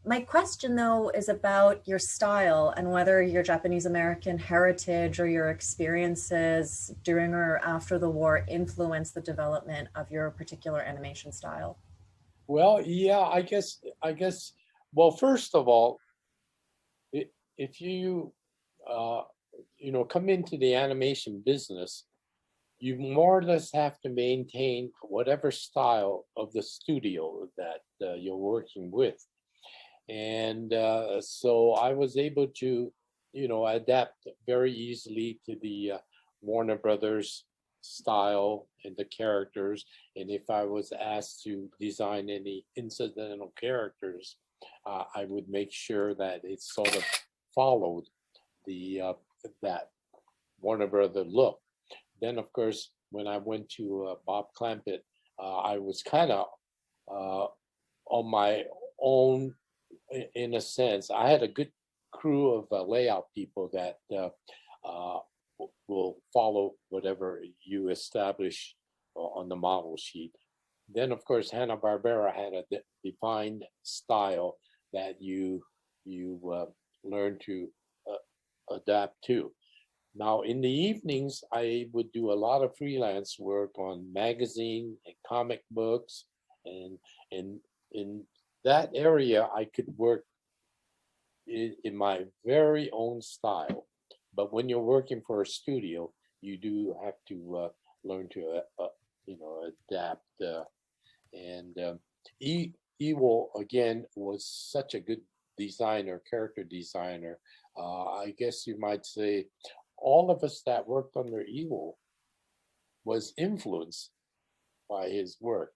My question, though, is about your style and whether your Japanese American heritage or your experiences during or after the war influenced the development of your particular animation style. Well, yeah, I guess, well, first of all, if you, come into the animation business, you more or less have to maintain whatever style of the studio that you're working with. And so I was able to, adapt very easily to the Warner Brothers style and the characters. And if I was asked to design any incidental characters, I would make sure that it sort of followed the that Warner Brother look. Then, of course, when I went to Bob Clampett, I was kind of on my own in a sense. I had a good crew of layout people that will follow whatever you establish on the model sheet. Then, of course, Hanna-Barbera had a defined style that you learn to adapt to. Now, in the evenings, I would do a lot of freelance work on magazine and comic books, and in that area, I could work in my very own style. But when you're working for a studio, you do have to learn to, adapt. Ewell, again, was such a good designer, character designer. I guess you might say all of us that worked under Ewell was influenced by his work,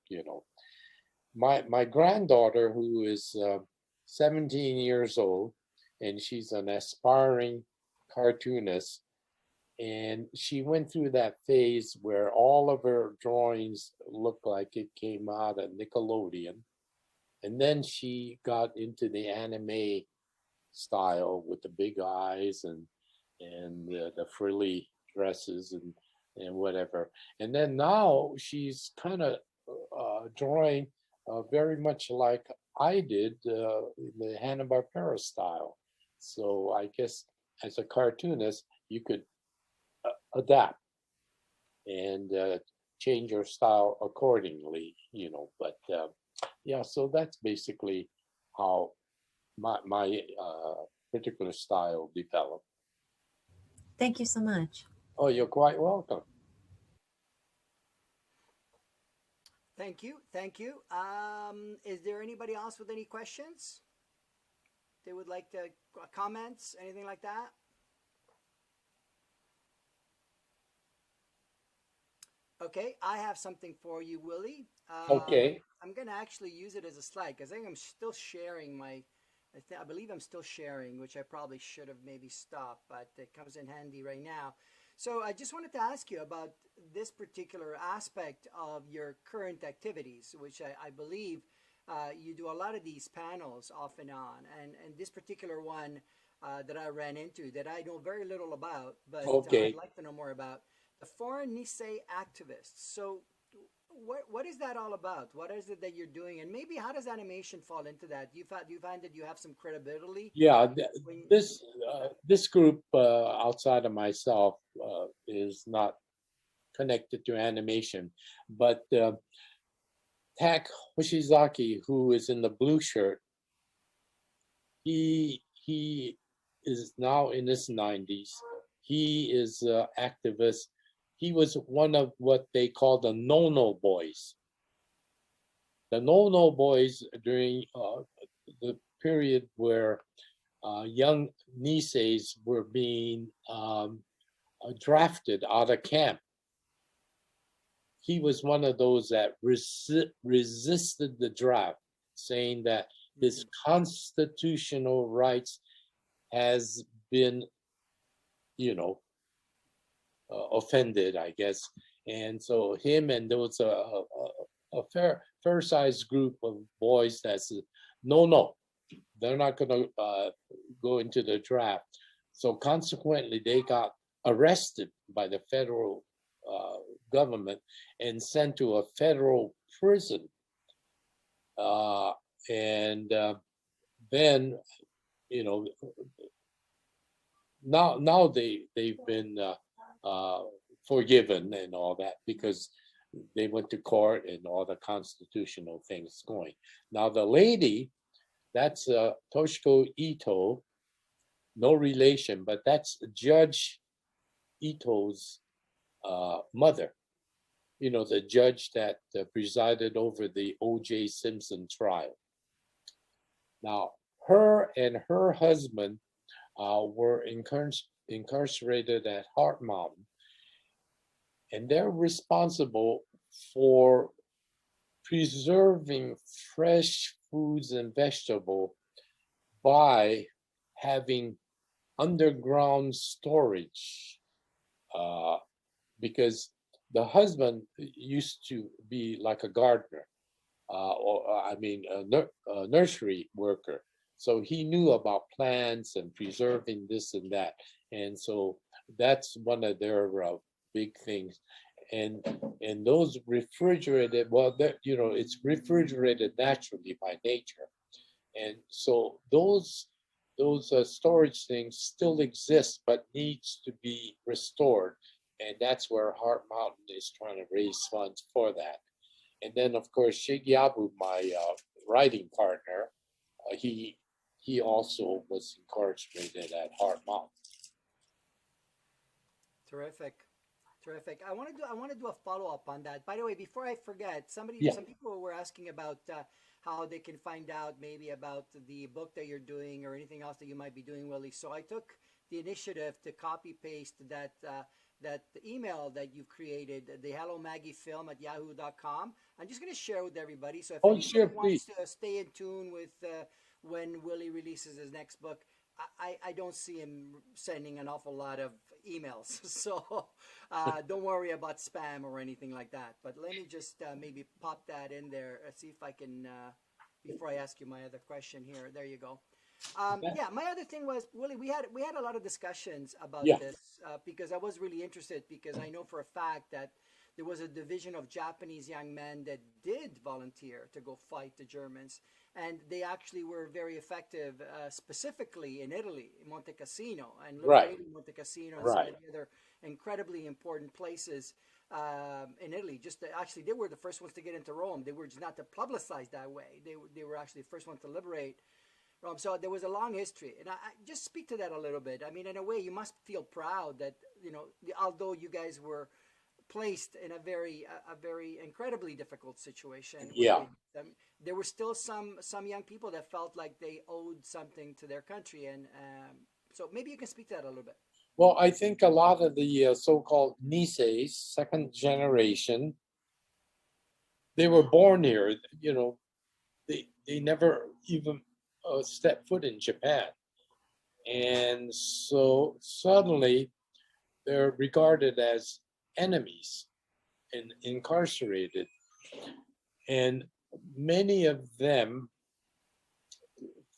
My granddaughter, who is 17 years old, and she's an aspiring cartoonist, and she went through that phase where all of her drawings looked like it came out of Nickelodeon. And then she got into the anime style with the big eyes and the frilly dresses and whatever. And then now she's kind of drawing very much like I did in the Hanna-Barbera style. So I guess as a cartoonist, you could adapt and change your style accordingly, But yeah, so that's basically how my particular style developed. Thank you so much. Oh, you're quite welcome. Thank you. Thank you. Is there anybody else with any questions? They would like to comments, anything like that? Okay, I have something for you, Willie. Okay. I'm gonna actually use it as a slide because I think I'm still sharing my. I believe I'm still sharing, which I probably should have maybe stopped, but it comes in handy right now. So I just wanted to ask you about this particular aspect of your current activities, which I believe you do a lot of these panels off and on, and this particular one that I ran into that I know very little about, but Okay. I'd like to know more about. the foreign Nisei activists. So what is that all about? What is it that you're doing? And maybe how does animation fall into that? You find that you have some credibility? Yeah, When, this group outside of myself is not connected to animation, but Tak Hoshizaki, who is in the blue shirt, he is now in his 90s. He is an activist. He was one of what they call the no-no boys. The no-no boys during the period where young Niseis were being drafted out of camp. He was one of those that resisted the draft, saying that his constitutional rights has been, offended, I guess. And so him and there was a fair-sized group of boys that said, no, they're not going to go into the draft. So consequently, they got arrested by the federal government and sent to a federal prison. And then, now they've been forgiven and all that because they went to court and all the constitutional things going. Now the lady, that's Toshiko Ito, no relation, but that's Judge Ito's mother. The judge that presided over the O.J. Simpson trial. Now, her and her husband were incarcerated at Heart Mountain, and they're responsible for preserving fresh foods and vegetables by having underground storage, because the husband used to be like a gardener, a nursery worker. So he knew about plants and preserving this and that. And so that's one of their big things. And those refrigerated, it's refrigerated naturally by nature. And so those storage things still exist, but needs to be restored. And that's where Heart Mountain is trying to raise funds for that. And then, of course, Shigeabu, my writing partner, he also was incarcerated at Heart Mountain. Terrific. I want to do a follow up on that. By the way, before I forget, some people were asking about how they can find out maybe about the book that you're doing or anything else that you might be doing, Willie. So I took the initiative to copy paste that email that you've created, the Hello Maggie Film at yahoo.com. I'm just going to share with everybody. So if anybody wants to stay in tune with when Willie releases his next book, I don't see him sending an awful lot of emails. So don't worry about spam or anything like that. But let me just maybe pop that in there. See if I can, before I ask you my other question here. There you go. My other thing was, Willie, we had a lot of discussions about this because I was really interested, because I know for a fact that there was a division of Japanese young men that did volunteer to go fight the Germans, and they actually were very effective, specifically in Italy, in Monte Cassino, and liberating Monte Cassino and some of the other incredibly important places in Italy. Actually, they were the first ones to get into Rome. They were just not to publicize that way. They were actually the first ones to liberate Rome. So there was a long history, and I just speak to that a little bit. I mean, in a way, you must feel proud that although you guys were placed in a very incredibly difficult situation. There were still some young people that felt like they owed something to their country, and so maybe you can speak to that a little bit. Well, I think a lot of the so-called Niseis, second generation, they were born here. They never even stepped foot in Japan, and so suddenly they're regarded as enemies and incarcerated, and many of them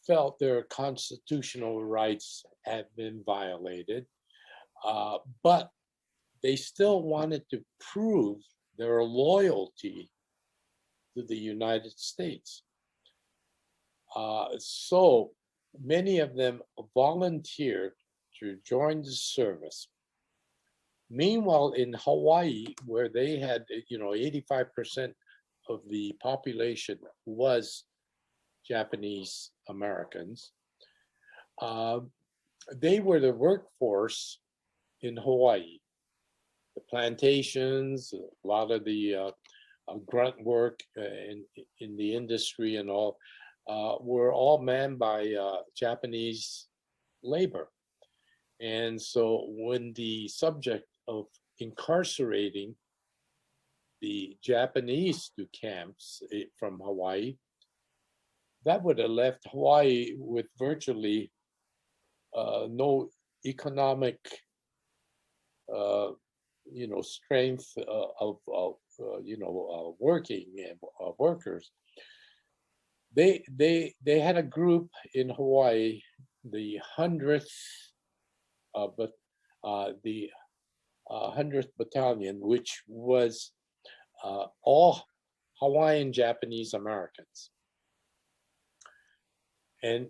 felt their constitutional rights had been violated, but they still wanted to prove their loyalty to the United States. So many of them volunteered to join the service. Meanwhile, in Hawaii, where they had, 85% of the population was Japanese Americans, they were the workforce in Hawaii. The plantations, a lot of the grunt work in the industry and all, were all manned by Japanese labor. And so when the subject of incarcerating the Japanese to camps from Hawaii, that would have left Hawaii with virtually no economic, strength of working workers. They had a group in Hawaii, the 100th, the 100th Battalion, which was all Hawaiian Japanese Americans. And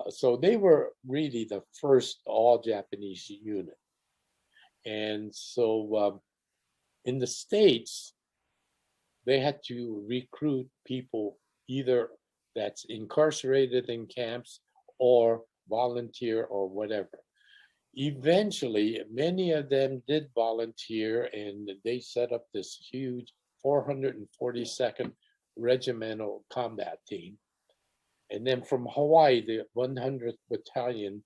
so they were really the first all Japanese unit. And so in the States, they had to recruit people either that's incarcerated in camps or volunteer or whatever. Eventually, many of them did volunteer, and they set up this huge 442nd Regimental Combat Team. And then from Hawaii, the 100th Battalion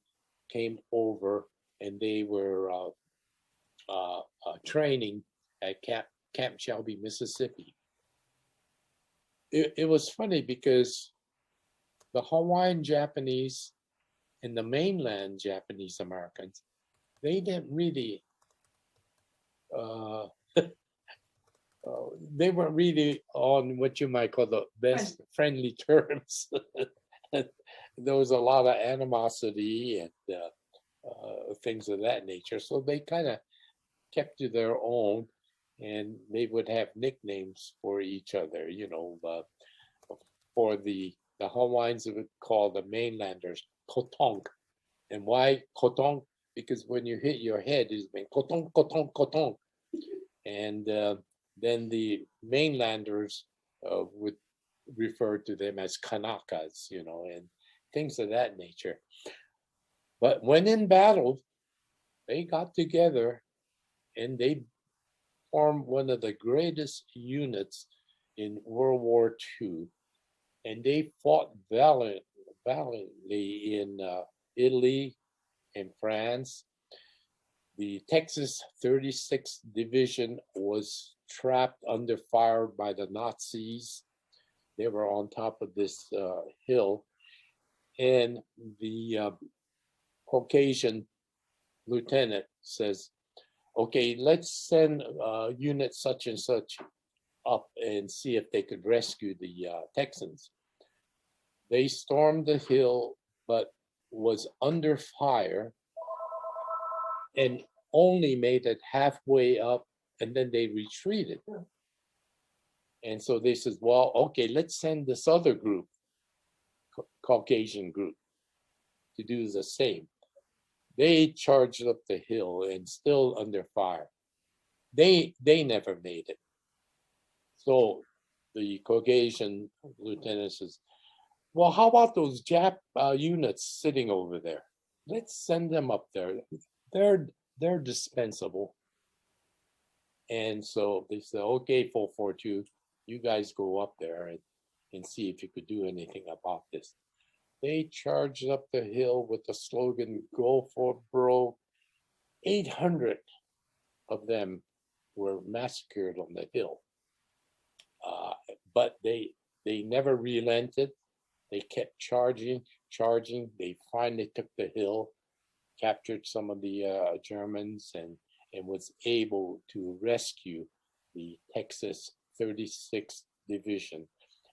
came over, and they were training at Camp Shelby, Mississippi. It was funny because the Hawaiian Japanese and the mainland Japanese Americans, they didn't really, they weren't really on what you might call the best friendly terms. There was a lot of animosity and things of that nature. So they kind of kept to their own, and they would have nicknames for each other, for the Hawaiians would call the mainlanders kotong. And why kotong? Because when you hit your head, it's been kotong, kotong, kotong. And then the mainlanders would refer to them as kanakas, and things of that nature. But when in battle, they got together and they formed one of the greatest units in World War II. And they fought valiantly in Italy and France. The Texas 36th Division was trapped under fire by the Nazis. They were on top of this hill. And the Caucasian lieutenant says, okay, let's send unit such and such up and see if they could rescue the Texans. They stormed the hill, but was under fire and only made it halfway up, and then they retreated. And so they said, well, okay, let's send this other group, Caucasian group, to do the same. They charged up the hill and still under fire. They never made it. So the Caucasian lieutenant says, well, how about those Jap units sitting over there? Let's send them up there. They're dispensable. And so they said, okay, 442, you guys go up there and see if you could do anything about this. They charged up the hill with the slogan, go for broke. 800 of them were massacred on the hill. But they never relented. They kept charging. They finally took the hill, captured some of the Germans, and was able to rescue the Texas 36th Division.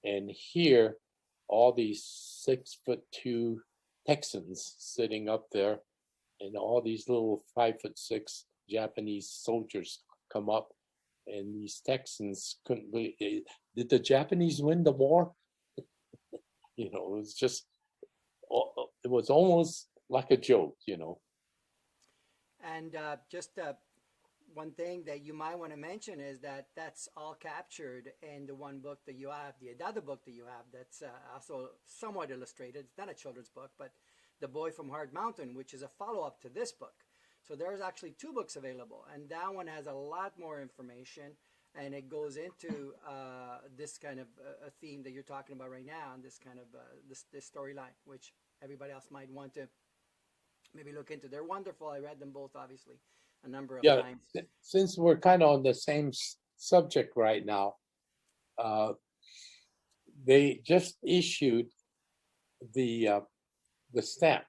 And here, all these 6'2" Texans sitting up there, and all these little 5'6" Japanese soldiers come up, and these Texans couldn't believe, did the Japanese win the war? You know, it was just, it was almost like a joke, you know. And just one thing that you might want to mention is that that's all captured in the one book that you have, the other book that you have that's also somewhat illustrated. It's not a children's book, but The Boy from Hard Mountain, which is a follow-up to this book. So there's actually two books available, and that one has a lot more information, and it goes into this kind of a theme that you're talking about right now, and this kind of this storyline, which everybody else might want to maybe look into. They're wonderful. I read them both, obviously, a number of Yeah, times. since we're kind of on the same subject right now, they just issued the stamp,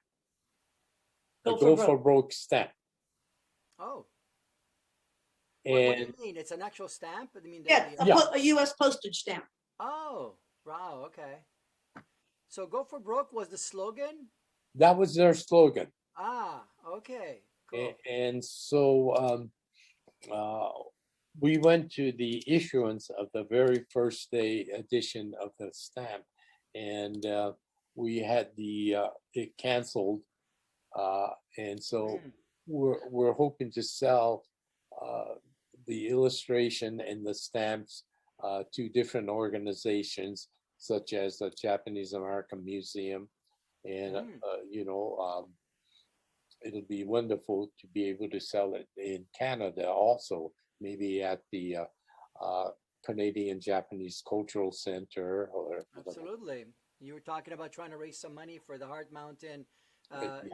the Go for Broke stamp. Oh. What do And you mean? It's an actual stamp? I mean, Yeah, a U.S. postage stamp. Oh, wow, okay. So Go for Broke was the slogan? that was their slogan. Ah, okay, cool. And so we went to the issuance of the very first day edition of the stamp, and we had it canceled, and so we're hoping to sell the illustration and the stamps to different organizations such as the Japanese American Museum, and you know, it'll be wonderful to be able to sell it in Canada also, maybe at the Canadian Japanese Cultural Center or Absolutely. You were talking about trying to raise some money for the Heart Mountain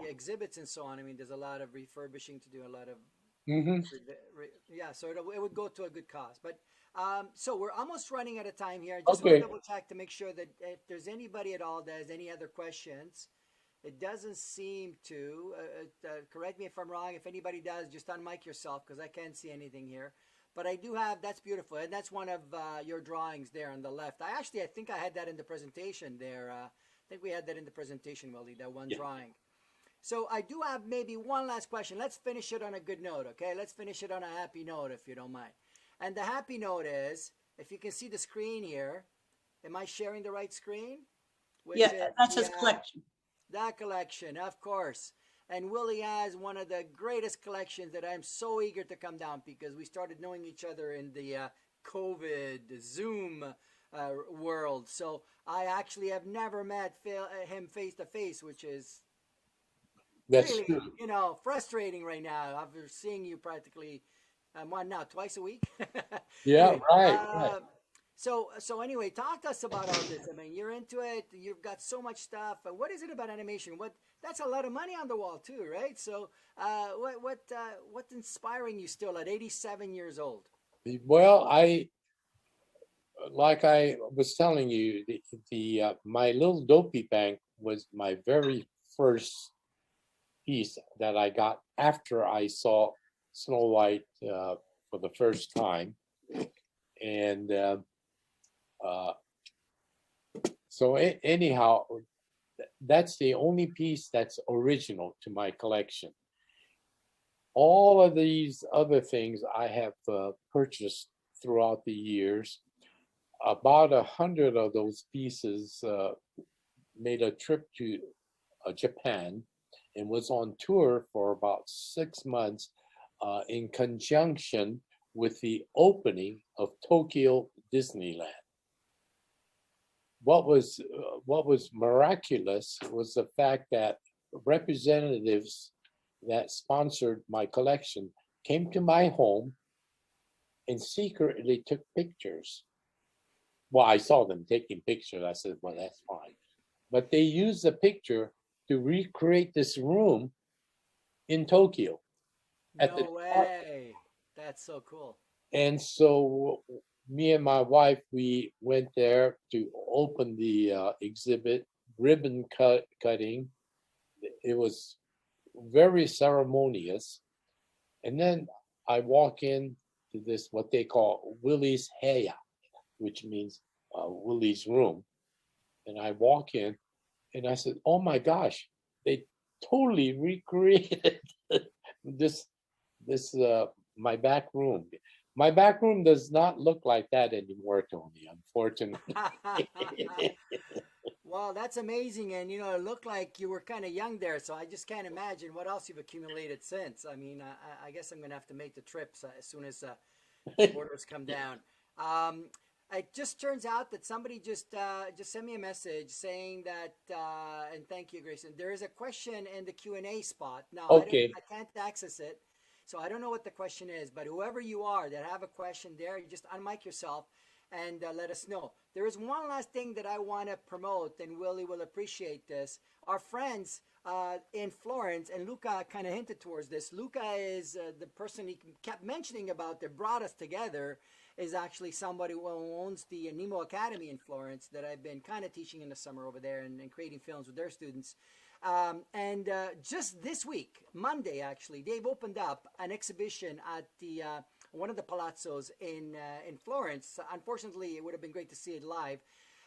exhibits and so on. I mean, there's a lot of refurbishing to do, a lot of yeah, so it would go to a good cause. But so we're almost running out of time here. Just want to double check to make sure that if there's anybody at all that has any other questions. It doesn't seem to. Correct me if I'm wrong. If anybody does, just unmic yourself because I can't see anything here. But I do have, that's beautiful. And that's one of your drawings there on the left. I think I had that in the presentation there. I think we had that in the presentation, Willie, that one drawing. So I do have maybe one last question. Let's finish it on a good note, okay? Let's finish it on a happy note, if you don't mind. And the happy note is, if you can see the screen here, am I sharing the right screen? Yeah, that's his collection. That collection, of course. And Willie has one of the greatest collections that I'm so eager to come down because we started knowing each other in the COVID Zoom world. So I actually have never met him face to face, which is really, you know, frustrating right now. After seeing you practically, twice a week. Yeah, anyway, right. So anyway, talk to us about all this. I mean, you're into it. You've got so much stuff. What is it about animation? That's a lot of money on the wall too, right? So what's inspiring you still at 87 years old? Well, like I was telling you, my little dopey bank was my very first piece that I got after I saw Snow White for the first time, and so anyhow, that's the only piece that's original to my collection. All of these other things I have purchased throughout the years. About 100 of those pieces made a trip to Japan and was on tour for about 6 months in conjunction with the opening of Tokyo Disneyland. What was miraculous was the fact that representatives that sponsored my collection came to my home and secretly took pictures. Well, I saw them taking pictures. I said, well, that's fine. But they used the picture to recreate this room in Tokyo. No way. That's so cool. And so me and my wife, we went there to open the exhibit, ribbon cutting. It was very ceremonious. And then I walk in to this, what they call Willie's Heya, which means Willie's room. And I walk in and I said, oh my gosh, they totally recreated this this my back room. My back room does not look like that anymore, Tony, unfortunately. Well, that's amazing, and it looked like you were kind of young there, so I just can't imagine what else you've accumulated since. I mean, I guess I'm gonna have to make the trips as soon as the borders come down. Um, it just turns out that somebody just sent me a message saying that, and thank you, Grayson. There is a question in the Q&A spot. Now, Okay. I can't access it, so I don't know what the question is. But whoever you are that have a question there, you just unmic yourself and let us know. There is one last thing that I want to promote, and Willie will appreciate this. Our friends in Florence, and Luca kind of hinted towards this. Luca is the person he kept mentioning about that brought us together, is actually somebody who owns the Nemo Academy in Florence that I've been kind of teaching in the summer over there and creating films with their students. And just this week, Monday actually, they've opened up an exhibition at the one of the palazzos in Florence. Unfortunately, it would have been great to see it live.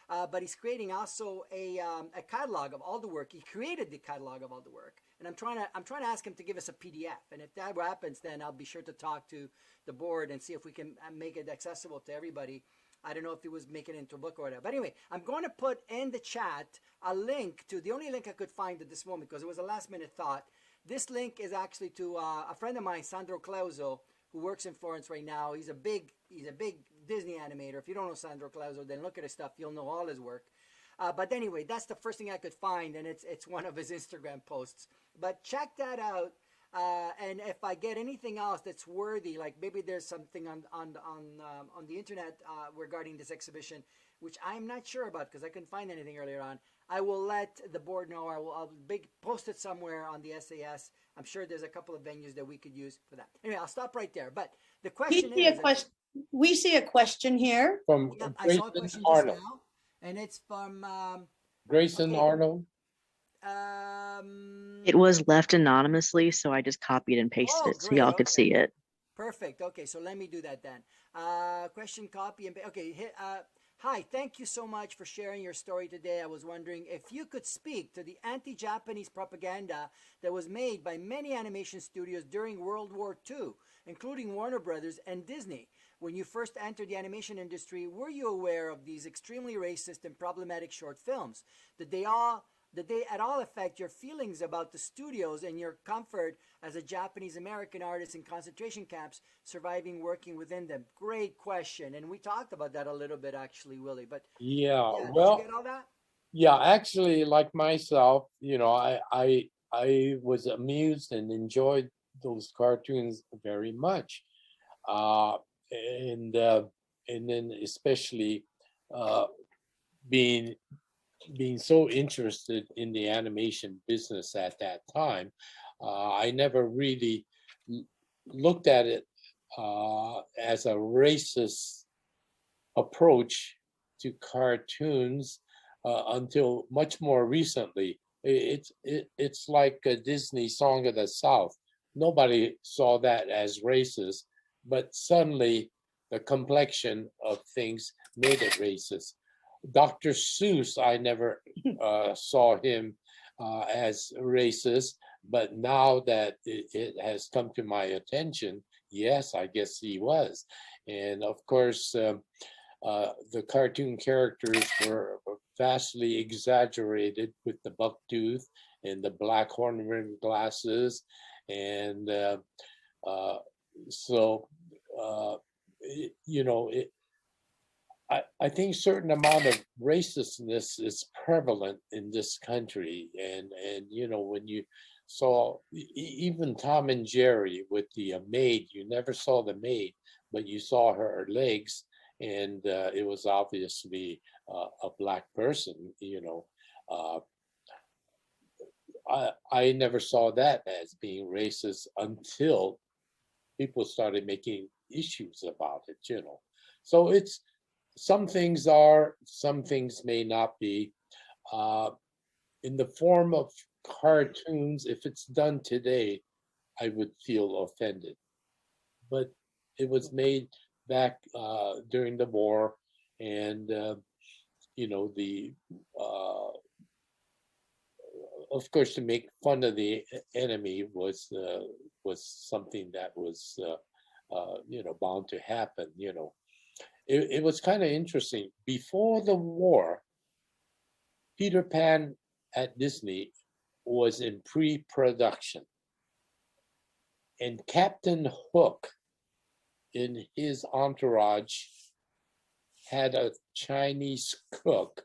But he's creating also a catalog of all the work. He created the catalog of all the work, and I'm trying to ask him to give us a PDF. And if that happens, then I'll be sure to talk to the board and see if we can make it accessible to everybody. I don't know if he was making it into a book or whatever. But anyway, I'm going to put in the chat a link to the only link I could find at this moment because it was a last minute thought. This link is actually to a friend of mine, Sandro Clauso, who works in Florence right now. He's a big Disney animator. If you don't know Sandro Clauso, then look at his stuff. You'll know all his work. But anyway, that's the first thing I could find, and it's one of his Instagram posts. But check that out. And if I get anything else that's worthy, like maybe there's something on the internet regarding this exhibition, which I'm not sure about because I couldn't find anything earlier on, I will let the board know. I'll post it somewhere on the SAS. I'm sure there's a couple of venues that we could use for that. Anyway, I'll stop right there. But the question is, we see a question here. From yep, I saw a Grayson question just Arnold. now, and it's from Grayson okay. Arnold. It was left anonymously, so I just copied and pasted it so great. y'all could Okay. see it. Perfect. Okay, so let me do that then. Question, copy, and okay. Hi, thank you so much for sharing your story today. I was wondering if you could speak to the anti-Japanese propaganda that was made by many animation studios during World War II, including Warner Brothers and Disney. When you first entered the animation industry, were you aware of these extremely racist and problematic short films? Did they at all affect your feelings about the studios and your comfort as a Japanese American artist in concentration camps, surviving working within them? Great question, and we talked about that a little bit actually, Willie. But Yeah, well, did you get all that? Yeah, actually, like myself, I was amused and enjoyed those cartoons very much, uh, and then especially uh, being so interested in the animation business at that time, I never really looked at it as a racist approach to cartoons until much more recently. It's like a Disney Song of the South. Nobody saw that as racist, but suddenly the complexion of things made it racist. Dr. Seuss, I never saw him as racist, but now that it has come to my attention, yes, I guess he was. And of course, the cartoon characters were vastly exaggerated with the buck tooth and the black horn-rimmed glasses, and I think certain amount of racistness is prevalent in this country, and when you saw even Tom and Jerry with the maid, you never saw the maid, but you saw her legs, and it was obviously a black person. I never saw that as being racist until people started making issues about it. So it's some things are, some things may not be. In the form of cartoons, if it's done today, I would feel offended. But it was made back during the war, and of course, to make fun of the enemy was was something that was, bound to happen. It was kind of interesting. Before the war, Peter Pan at Disney was in pre-production, and Captain Hook in his entourage had a Chinese cook.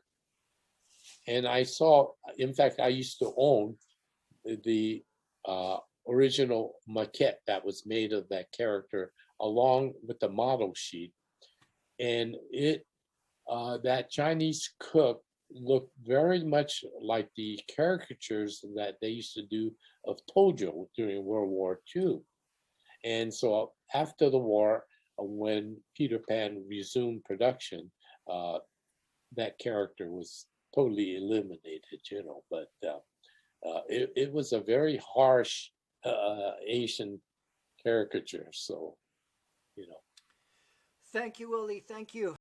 And I saw, in fact, I used to own the original maquette that was made of that character along with the model sheet. And that Chinese cook looked very much like the caricatures that they used to do of Tojo during World War II. And so after the war, when Peter Pan resumed production, that character was totally eliminated, but it was a very harsh Asian caricature. So, Thank you, Willie. Thank you.